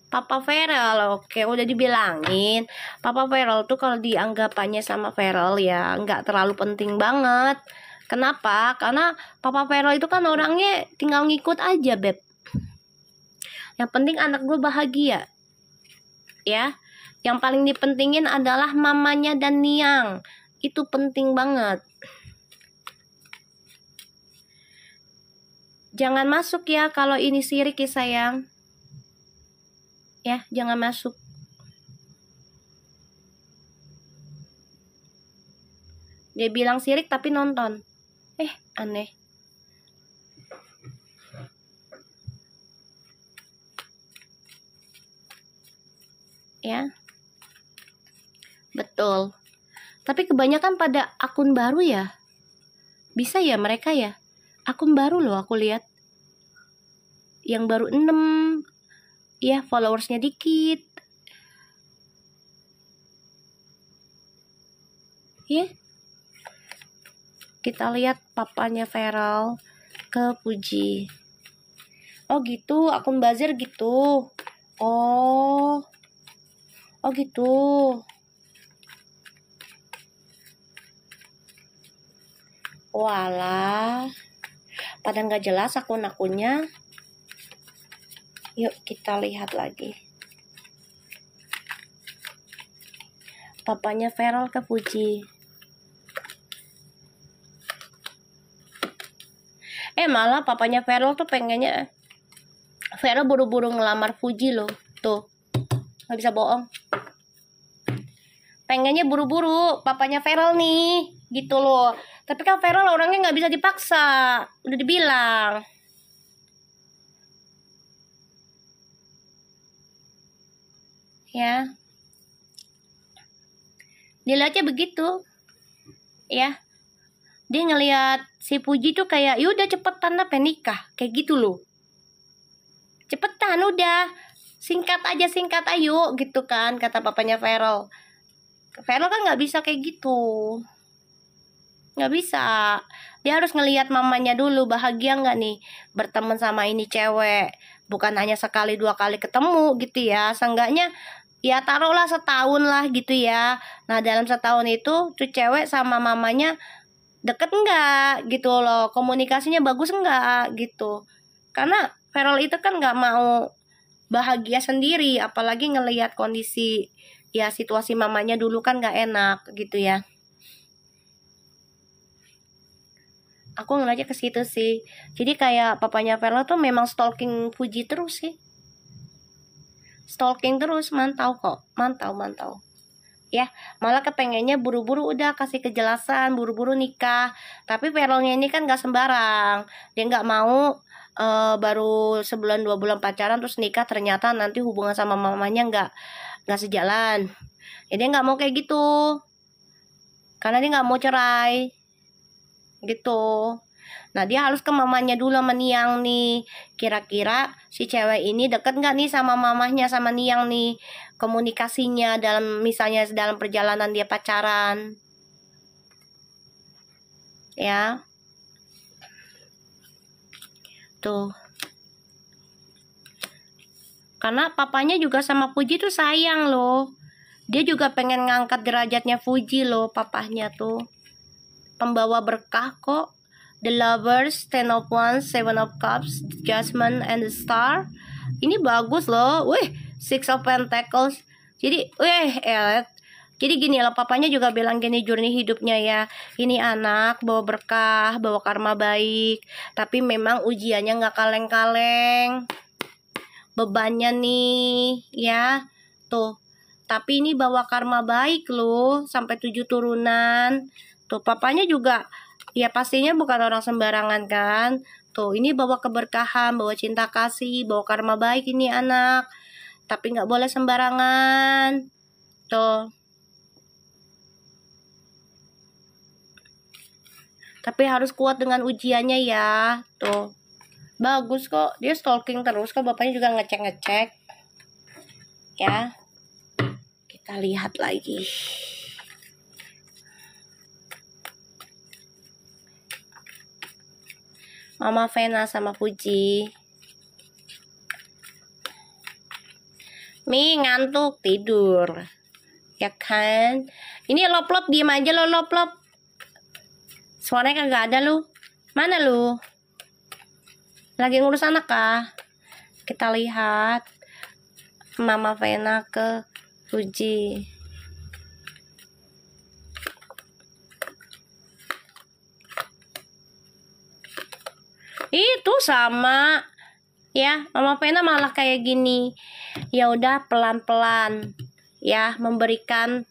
Papa Feral. Oke, udah dibilangin Papa Feral tuh kalau dianggapannya sama Feral ya nggak terlalu penting banget. Kenapa? Karena Papa Feral itu kan orangnya tinggal ngikut aja, Beb. Yang penting anak gue bahagia ya. Yang paling dipentingin adalah mamanya dan Niang. Itu penting banget. Jangan masuk ya kalau ini sirik ya sayang. Ya, jangan masuk. Dia bilang sirik tapi nonton. Aneh. Ya. Betul. Tapi kebanyakan pada akun baru ya. Bisa ya mereka ya. Akun baru loh aku lihat. Yang baru 6. Ya, followersnya dikit. Ya. Kita lihat papanya Feral ke Puji. Oh gitu, akun buzzer gitu. Oh gitu. Walah, pada nggak jelas akun-akunnya. Yuk kita lihat lagi. Papanya Feral ke Puji. Malah papanya Feral tuh pengennya Feral buru-buru ngelamar Fuji loh. Tuh, nggak bisa bohong. Pengennya buru-buru papanya Feral nih, gitu loh. Tapi kan Feral orangnya nggak bisa dipaksa, udah dibilang. Ya, dilihatnya begitu. Ya, dia ngelihat si Puji tuh kayak, yaudah cepetan lah pengen nikah, kayak gitu loh. Cepetan udah, singkat ayo gitu kan, kata papanya Feral. Feral kan nggak bisa kayak gitu. Nggak bisa. Dia harus ngelihat mamanya dulu bahagia nggak nih berteman sama ini cewek. Bukan hanya sekali dua kali ketemu gitu ya. Seenggaknya ya taruhlah setahun lah gitu ya. Nah dalam setahun itu tuh cewek sama mamanya deket nggak gitu loh. Komunikasinya bagus nggak gitu. Karena Feral itu kan nggak mau bahagia sendiri. Apalagi ngelihat kondisi ya situasi mamanya dulu kan nggak enak gitu ya. Aku ngeliatnya ke situ sih. Jadi kayak papanya Verla tuh memang stalking Fuji terus sih. Stalking terus, mantau kok. Mantau. Ya, malah kepengennya buru-buru udah kasih kejelasan, buru-buru nikah. Tapi Verlnya ini kan gak sembarang. Dia gak mau baru sebulan 2 bulan pacaran terus nikah, ternyata nanti hubungan sama mamanya gak sejalan. Ya dia gak mau kayak gitu. Karena dia gak mau cerai. Gitu. Nah dia harus ke mamanya dulu sama Niang nih. Kira-kira si cewek ini deket gak nih sama mamahnya sama Niang nih. Komunikasinya dalam misalnya dalam perjalanan dia pacaran. Ya. Tuh. Karena papanya juga sama Fuji tuh sayang loh. Dia juga pengen ngangkat derajatnya Fuji loh papahnya tuh. Pembawa berkah kok. The Lovers, Ten of Wands, Seven of Cups, Judgment, and the Star. Ini bagus loh. Wih, Six of Pentacles. Jadi, jadi gini loh, papanya juga bilang gini journey hidupnya ya. Ini anak bawa berkah, bawa karma baik. Tapi memang ujiannya nggak kaleng-kaleng. Bebannya nih, ya. Tuh. Tapi ini bawa karma baik loh, sampai 7 turunan. Tuh, papanya juga ya pastinya bukan orang sembarangan kan. Tuh, ini bawa keberkahan, bawa cinta kasih, bawa karma baik ini anak. Tapi nggak boleh sembarangan. Tuh. Tapi harus kuat dengan ujiannya ya. Tuh. Bagus kok. Dia stalking terus kok. Bapaknya juga ngecek-ngecek. Ya. Kita lihat lagi. Mama Vena sama Fuji. Mi ngantuk tidur. Ya kan? Ini lop-lop diem aja lo lop-lop. Suaranya kagak ada lu. Mana lu? Lagi ngurus anak kah? Kita lihat Mama Vena ke Fuji. Itu sama. Ya, Mama Vena malah kayak gini. Ya udah pelan-pelan ya, memberikan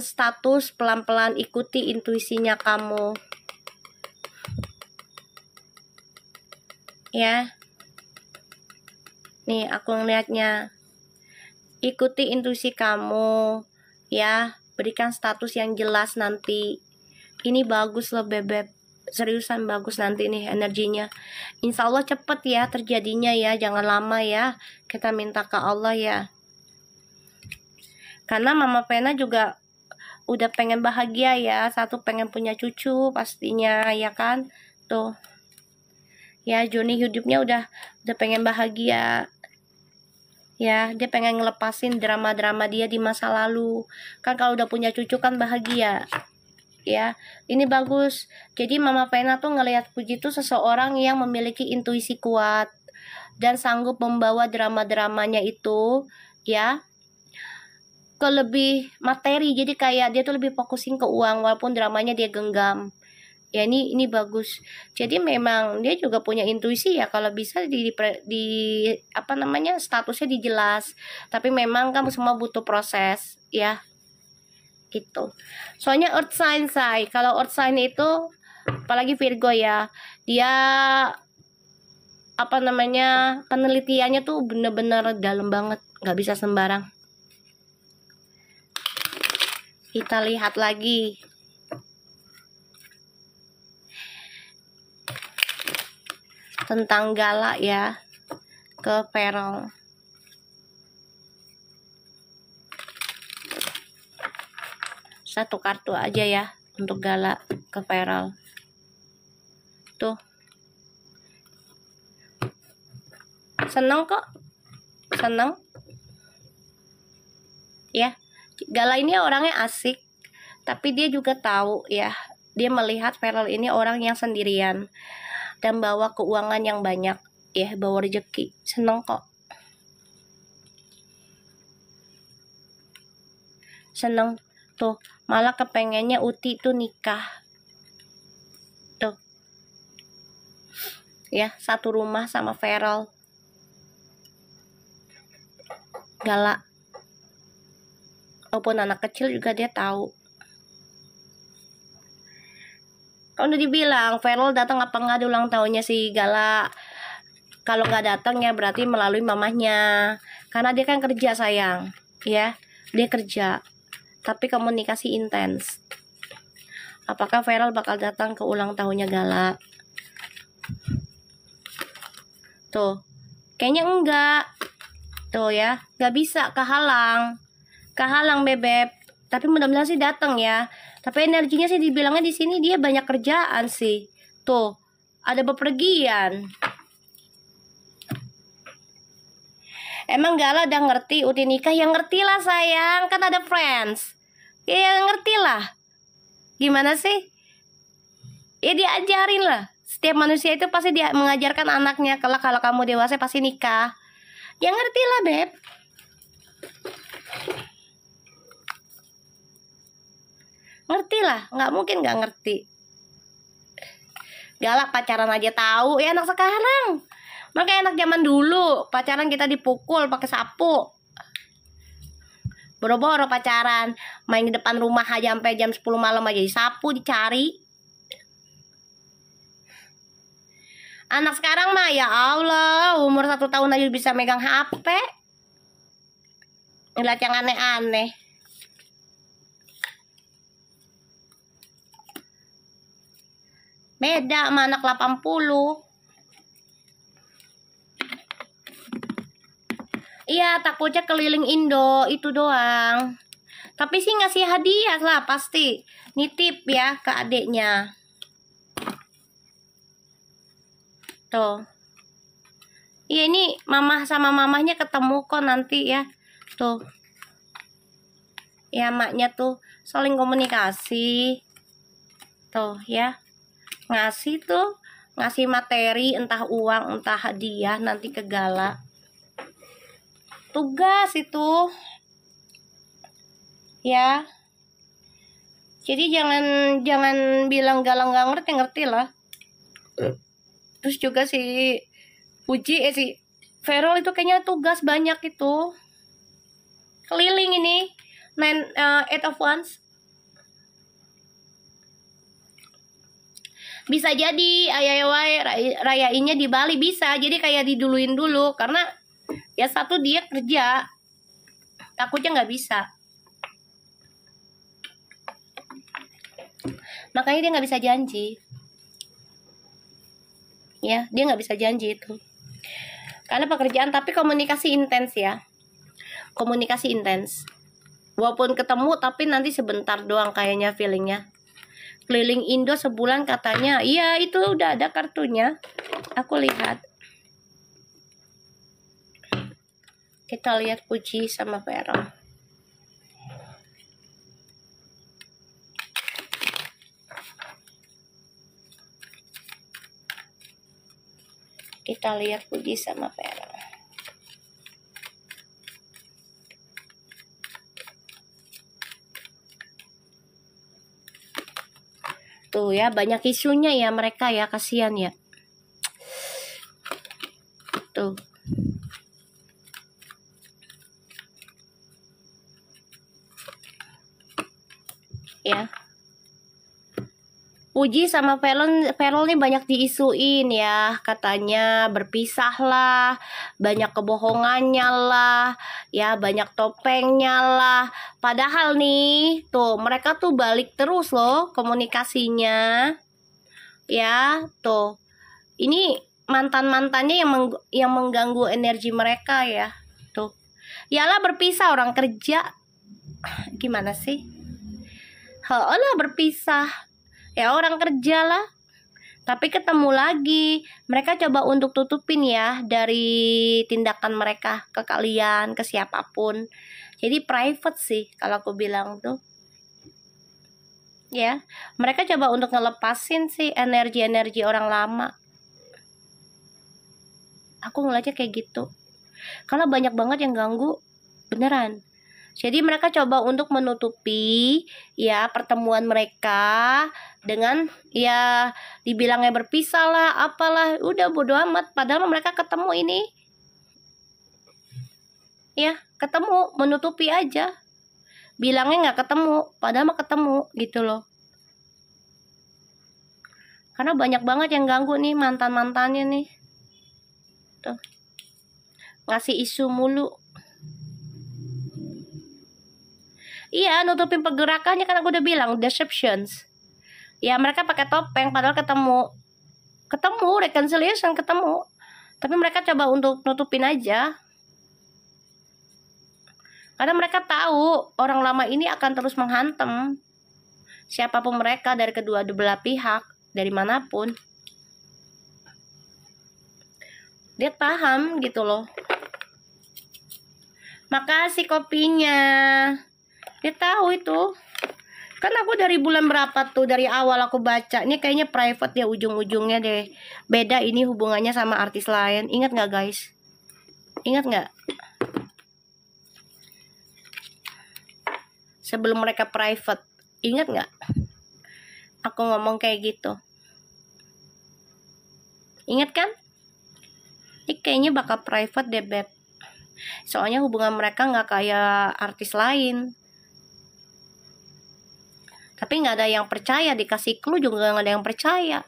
status pelan-pelan, ikuti intuisinya kamu. Ya. Nih, aku ngeliatnya. Ikuti intuisi kamu, ya. Berikan status yang jelas nanti. Ini bagus loh, Bebek. Seriusan bagus nanti nih energinya. Insya Allah cepet ya terjadinya ya. Jangan lama ya. Kita minta ke Allah ya. Karena Mama Vena juga udah pengen bahagia ya. Satu pengen punya cucu pastinya ya kan. Tuh. Ya journey hidupnya udah pengen bahagia. Ya, dia pengen ngelepasin drama-drama dia di masa lalu. Kan kalau udah punya cucu kan bahagia. Ya, ini bagus. Jadi Mama Vena tuh ngelihat Fuji tuh seseorang yang memiliki intuisi kuat dan sanggup membawa drama-dramanya itu ya ke lebih materi. Jadi kayak dia tuh lebih fokusin ke uang walaupun dramanya dia genggam. Ya ini bagus. Jadi memang dia juga punya intuisi ya, kalau bisa di apa namanya statusnya dijelas. Tapi memang kamu semua butuh proses ya. Gitu. Soalnya earth sign say, kalau earth sign itu apalagi Virgo ya, dia apa namanya penelitiannya tuh bener-bener dalam banget, nggak bisa sembarang. Kita lihat lagi. Tentang galak ya ke Perong. Satu kartu aja ya. untuk Gala ke Feral. Tuh. Seneng kok. Seneng. Ya. Gala ini orangnya asik. Tapi dia juga tahu ya. Dia melihat Feral ini orang yang sendirian. Dan bawa keuangan yang banyak. Ya, bawa rezeki. Seneng kok. Seneng. Tuh. Malah kepengennya Uti tuh nikah. Tuh. Ya, satu rumah sama Feral. Gala. Walaupun anak kecil juga dia tahu. Kan udah dibilang Feral datang apa enggak di ulang tahunnya si Gala. Kalau nggak datang ya berarti melalui mamahnya. Karena dia kan kerja sayang. Ya, dia kerja. Tapi komunikasi intens. Apakah Feral bakal datang ke ulang tahunnya Gala? Tuh. Kayaknya enggak. Tuh ya. Nggak bisa, kehalang. Kehalang bebek. Tapi mudah-mudahan sih datang ya. Tapi energinya sih dibilangnya di sini dia banyak kerjaan sih. Tuh. Ada bepergian. Emang Gala udah ngerti Uti nikah? Ya ngerti lah sayang. Kan ada friends. Ya ngerti lah. Gimana sih? Ya diajarin lah. Setiap manusia itu pasti dia mengajarkan anaknya. Kelak kalau kamu dewasa pasti nikah. Ya ngerti lah beb. Ngerti lah. Nggak mungkin nggak ngerti. Gala pacaran aja tahu. Ya anak sekarang. Makanya anak zaman dulu pacaran kita dipukul pakai sapu. Boro-boro pacaran, main di depan rumah aja sampai jam 10 malam aja disapu, dicari. Anak sekarang mah ya Allah, umur 1 tahun aja bisa megang HP. Ngeliat yang aneh-aneh. Beda sama anak 80. Iya, takutnya keliling Indo, itu doang. Tapi sih ngasih hadiah lah pasti. Nitip ya ke adiknya. Tuh. Iya ini mamah sama mamahnya ketemu kok nanti ya. Tuh. Ya maknya tuh saling komunikasi. Tuh ya. Ngasih tuh. Ngasih materi entah uang entah hadiah nanti ke Gala. Tugas itu ya. Jadi jangan bilang Gala nggak ngerti lah. Terus juga si si Feral itu kayaknya tugas banyak itu. Keliling ini 8 of Wands. Bisa jadi rayainnya di Bali bisa. Jadi kayak diduluin dulu karena ya satu dia kerja, takutnya nggak bisa, makanya dia nggak bisa janji. Ya dia nggak bisa janji itu karena pekerjaan. Tapi komunikasi intens ya, komunikasi intens. Walaupun ketemu tapi nanti sebentar doang kayaknya feelingnya. Keliling Indo sebulan katanya. Iya itu udah ada kartunya, aku lihat. Kita lihat Puji sama Feral. Kita lihat Puji sama Feral. Tuh ya, banyak isunya ya mereka ya, kasihan ya. Tuh. Ya. Puji sama Feral nih banyak diisuin ya, katanya berpisah lah, banyak kebohongannya lah, ya banyak topengnya lah. Padahal nih, tuh mereka tuh balik terus loh komunikasinya. Ya, tuh. Ini mantan-mantannya yang mengganggu energi mereka ya. Tuh. Yalah berpisah orang kerja. Gimana sih? Lah berpisah. Ya orang kerja lah. Tapi ketemu lagi. Mereka coba untuk tutupin ya dari tindakan mereka ke kalian, ke siapapun. Jadi private sih kalau aku bilang tuh. Ya, mereka coba untuk ngelepasin sih energi-energi orang lama. Aku ngeliatnya kayak gitu. Karena banyak banget yang ganggu. Beneran. Jadi mereka coba untuk menutupi ya pertemuan mereka dengan ya dibilangnya berpisah lah, apalah, udah bodo amat. Padahal mereka ketemu ini. Ya, ketemu, menutupi aja. Bilangnya nggak ketemu, padahal mah ketemu gitu loh. Karena banyak banget yang ganggu nih mantan-mantannya nih. Tuh. Ngasih isu mulu. Iya, nutupin pergerakannya kan aku udah bilang, deceptions. Ya, mereka pakai topeng padahal ketemu. Ketemu, reconciliation ketemu. Tapi mereka coba untuk nutupin aja. Karena mereka tahu orang lama ini akan terus menghantam siapapun mereka dari kedua belah pihak, dari manapun. Dia paham gitu loh. Makasih kopinya. Dia tahu itu. Kan aku dari bulan berapa tuh, dari awal aku baca. Ini kayaknya private ya ujung-ujungnya deh. Beda ini hubungannya sama artis lain. Ingat nggak guys? Ingat nggak? Sebelum mereka private. Ingat nggak? Aku ngomong kayak gitu. Ingat kan? Ini kayaknya bakal private deh beb. Soalnya hubungan mereka nggak kayak artis lain. Tapi nggak ada yang percaya, dikasih clue juga nggak ada yang percaya.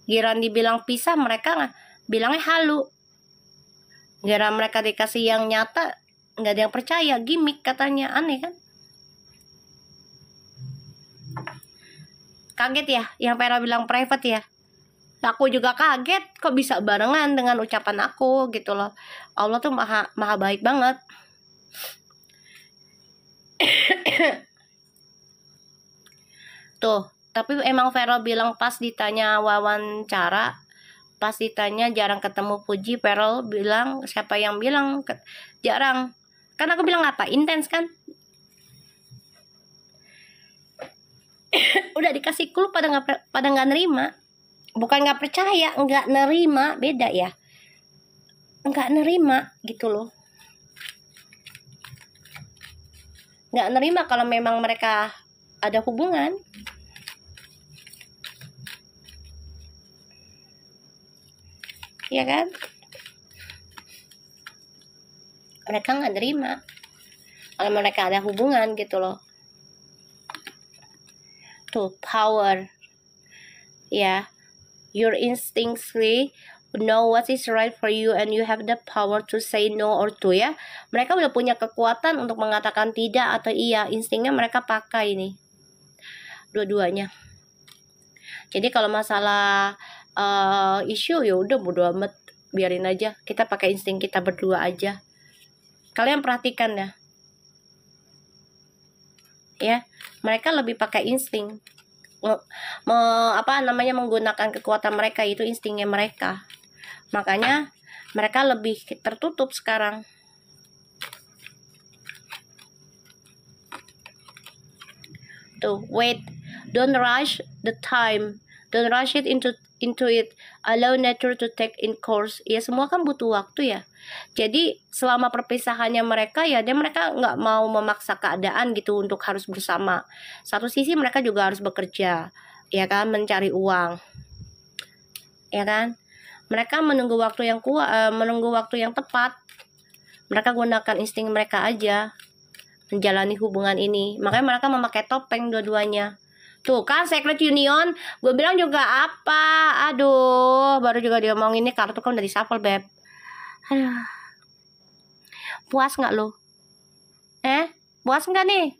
Giran dibilang pisah, mereka bilangnya halu. Giran mereka dikasih yang nyata, nggak ada yang percaya, gimmick katanya. Aneh kan? Kaget ya, yang Vera bilang private ya. Aku juga kaget, kok bisa barengan dengan ucapan aku gitu loh. Allah tuh maha baik banget. Tuh, tapi emang Vero bilang pas ditanya wawancara, pas ditanya jarang ketemu Puji, Vero bilang, siapa yang bilang jarang? Kan aku bilang apa? Intens kan? Udah dikasih clue pada nggak nerima. Bukan nggak percaya, nggak nerima, beda ya. Nggak nerima gitu loh. Nggak nerima kalau memang mereka ada hubungan. Iya kan? Mereka nggak nerima kalau mereka ada hubungan gitu loh. Tuh, power. Ya, your instinctively know what is right for you and you have the power to say no or to ya. Mereka udah punya kekuatan untuk mengatakan tidak atau iya. Instingnya mereka pakai nih. Dua-duanya. Jadi kalau masalah isu ya udah bodo amat, biarin aja. Kita pakai insting kita berdua aja. Kalian perhatikan ya. Ya, mereka lebih pakai insting. Menggunakan kekuatan mereka, itu instingnya mereka. Makanya mereka lebih tertutup sekarang. Tuh, wait, don't rush the time, don't rush it into it, allow nature to take in course. Ya semua kan butuh waktu ya. Jadi selama perpisahannya mereka ya mereka nggak mau memaksa keadaan gitu untuk harus bersama. Satu sisi mereka juga harus bekerja, ya kan, mencari uang, ya kan. Mereka menunggu waktu yang menunggu waktu yang tepat. Mereka gunakan insting mereka aja menjalani hubungan ini. Makanya mereka memakai topeng dua-duanya. Tuh kan Secret Union, gue bilang juga apa. Aduh, baru juga dia ngomong ini kartu kan udah di-shuffle beb. Aduh. Puas nggak lo? Puas nggak nih?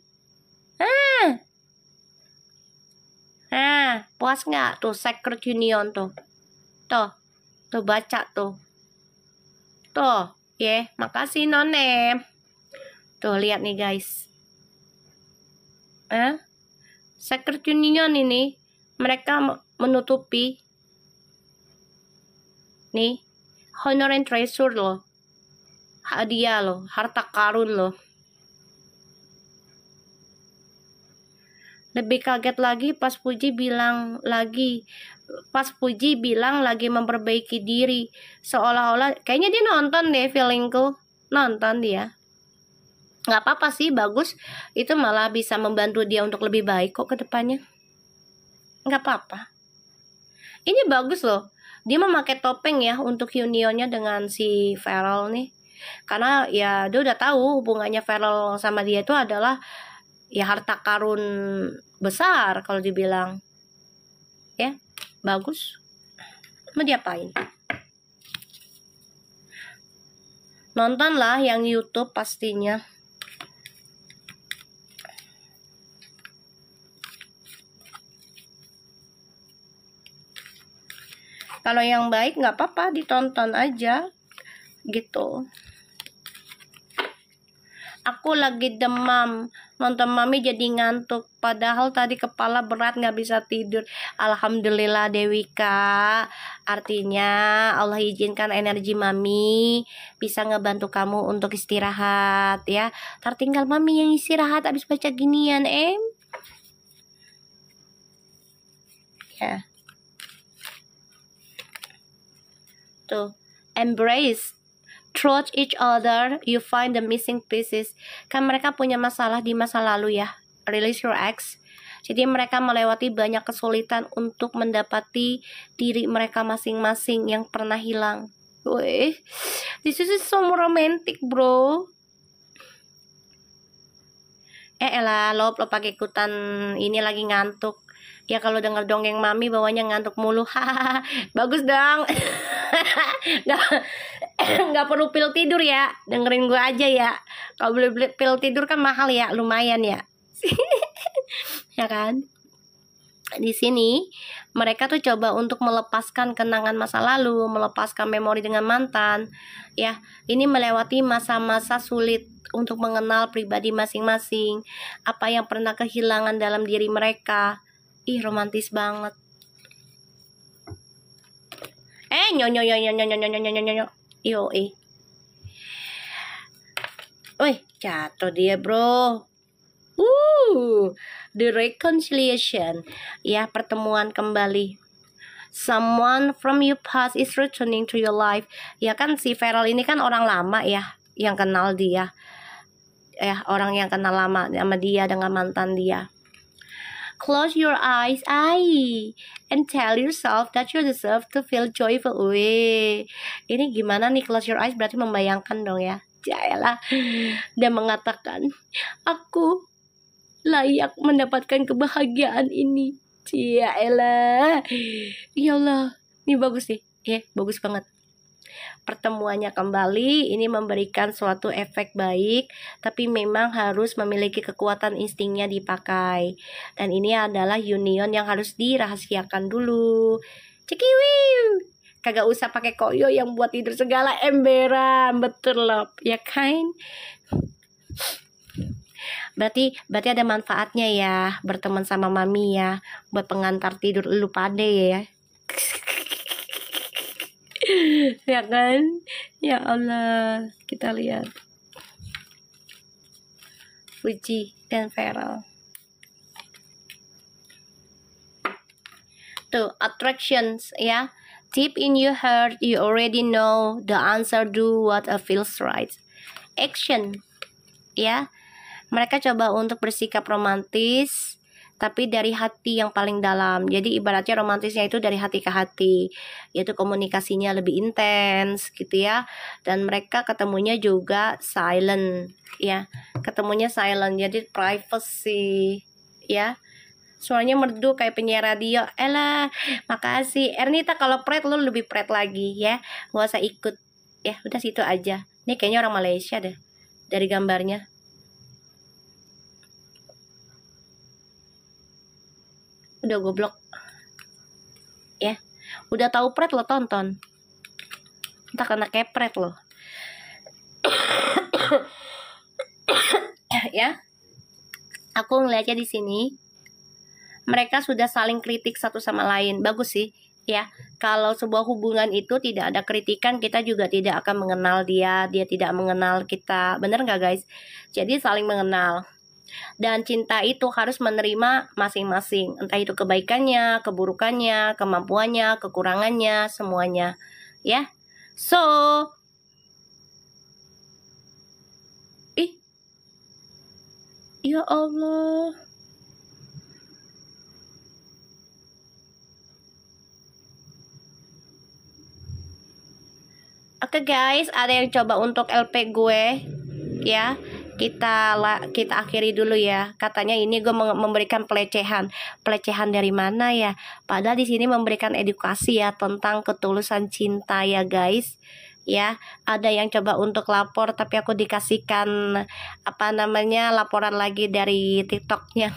Puas nggak? Tuh Secret Union tuh. Tuh baca tuh. Tuh, makasih Nonem. Tuh lihat nih guys. Secret Union ini mereka menutupi nih honor and treasure loh, hadiah loh, harta karun loh. Lebih kaget lagi pas Puji bilang lagi memperbaiki diri, seolah-olah kayaknya dia nonton deh, feelingku nonton dia. Nggak apa-apa sih, bagus, itu malah bisa membantu dia untuk lebih baik kok ke depannya. Nggak apa-apa, ini bagus loh, dia memakai topeng ya untuk unionnya dengan si Farrell nih, karena ya dia udah tahu hubungannya Farrell sama dia itu adalah ya harta karun besar kalau dibilang. Ya, bagus. Mau diapain? Nontonlah yang YouTube pastinya. Kalau yang baik nggak apa-apa, ditonton aja gitu. Aku lagi demam, nonton Mami jadi ngantuk, padahal tadi kepala berat nggak bisa tidur. Alhamdulillah Dewika, artinya Allah izinkan energi Mami bisa ngebantu kamu untuk istirahat ya. Tertinggal Mami yang istirahat abis baca ginian ya. Tuh, embrace, trust each other, you find the missing pieces. Kan mereka punya masalah di masa lalu ya, release your ex. Jadi mereka melewati banyak kesulitan untuk mendapati diri mereka masing-masing yang pernah hilang. Wih, this is so romantic bro. Elah, lo pakai ikutan ini lagi ngantuk. Ya kalau denger dongeng Mami bawanya ngantuk mulu. Hahaha, bagus dong. nggak perlu pil tidur ya, dengerin gue aja ya. Kalau beli pil tidur kan mahal ya, lumayan ya. Ya kan? Di sini mereka tuh coba untuk melepaskan kenangan masa lalu, melepaskan memori dengan mantan. Ya, ini melewati masa-masa sulit untuk mengenal pribadi masing-masing, apa yang pernah kehilangan dalam diri mereka. Ih, romantis banget. Wih, jatuh dia bro. The reconciliation. Ya, pertemuan kembali. Someone from your past is returning to your life. Ya kan si Farrell ini kan orang lama ya, yang kenal dia. Ya, orang yang kenal lama sama dia dengan mantan dia. Close your eyes, and tell yourself that you deserve to feel joyful. Wih, ini gimana nih close your eyes? Berarti membayangkan dong ya. Jayalah, dan mengatakan, aku layak mendapatkan kebahagiaan ini. Jayalah, ya Allah, ini bagus nih, ya bagus banget. Pertemuannya kembali ini memberikan suatu efek baik, tapi memang harus memiliki kekuatan instingnya dipakai. Dan ini adalah union yang harus dirahasiakan dulu. Cekiwiu, kagak usah pakai koyo yang buat tidur segala emberan, betul loh, ya kan? Berarti ada manfaatnya ya berteman sama Mami ya, buat pengantar tidur lu pade ya. Ya kan? Ya Allah, kita lihat Puji dan Farrell. Tuh, attractions ya. Deep in your heart, you already know the answer. Do what feels right. Action, ya. Mereka coba untuk bersikap romantis, tapi dari hati yang paling dalam. Jadi ibaratnya romantisnya itu dari hati ke hati, yaitu komunikasinya lebih intens gitu ya. Dan mereka ketemunya juga silent ya, ketemunya silent, jadi privacy ya. Suaranya merdu kayak penyiar radio. Elah, makasih Ernita, kalau pret lu lebih pret lagi ya, gak usah ikut ya, udah situ aja. Ini kayaknya orang Malaysia deh dari gambarnya. Udah goblok ya, udah tahu pret lo tonton, entah kena kepret lo. Ya, aku ngeliatnya di sini mereka sudah saling kritik satu sama lain. Bagus sih, ya. Kalau sebuah hubungan itu tidak ada kritikan, kita juga tidak akan mengenal dia, dia tidak mengenal kita. Bener nggak guys? Jadi saling mengenal. Dan cinta itu harus menerima masing-masing, entah itu kebaikannya, keburukannya, kemampuannya, kekurangannya, semuanya, ya. So, ih, ya Allah. Oke guys, ada yang coba untuk LP gue, ya. Kita akhiri dulu ya. Katanya ini gue memberikan pelecehan. Pelecehan dari mana ya? Padahal di sini memberikan edukasi ya tentang ketulusan cinta ya guys. Ya, ada yang coba untuk lapor tapi aku dikasihkan laporan lagi dari TikToknya.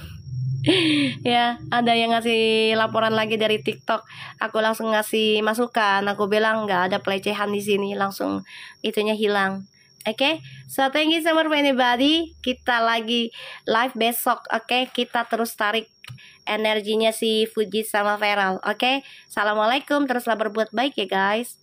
Ya, ada yang ngasih laporan lagi dari TikTok. Aku langsung ngasih masukan. Aku bilang nggak ada pelecehan di sini, langsung itunya hilang. Oke, so thank you so much for anybody. Kita lagi live besok, oke? Kita terus tarik energinya si Fuji sama Feral, oke? Assalamualaikum, teruslah berbuat baik ya guys.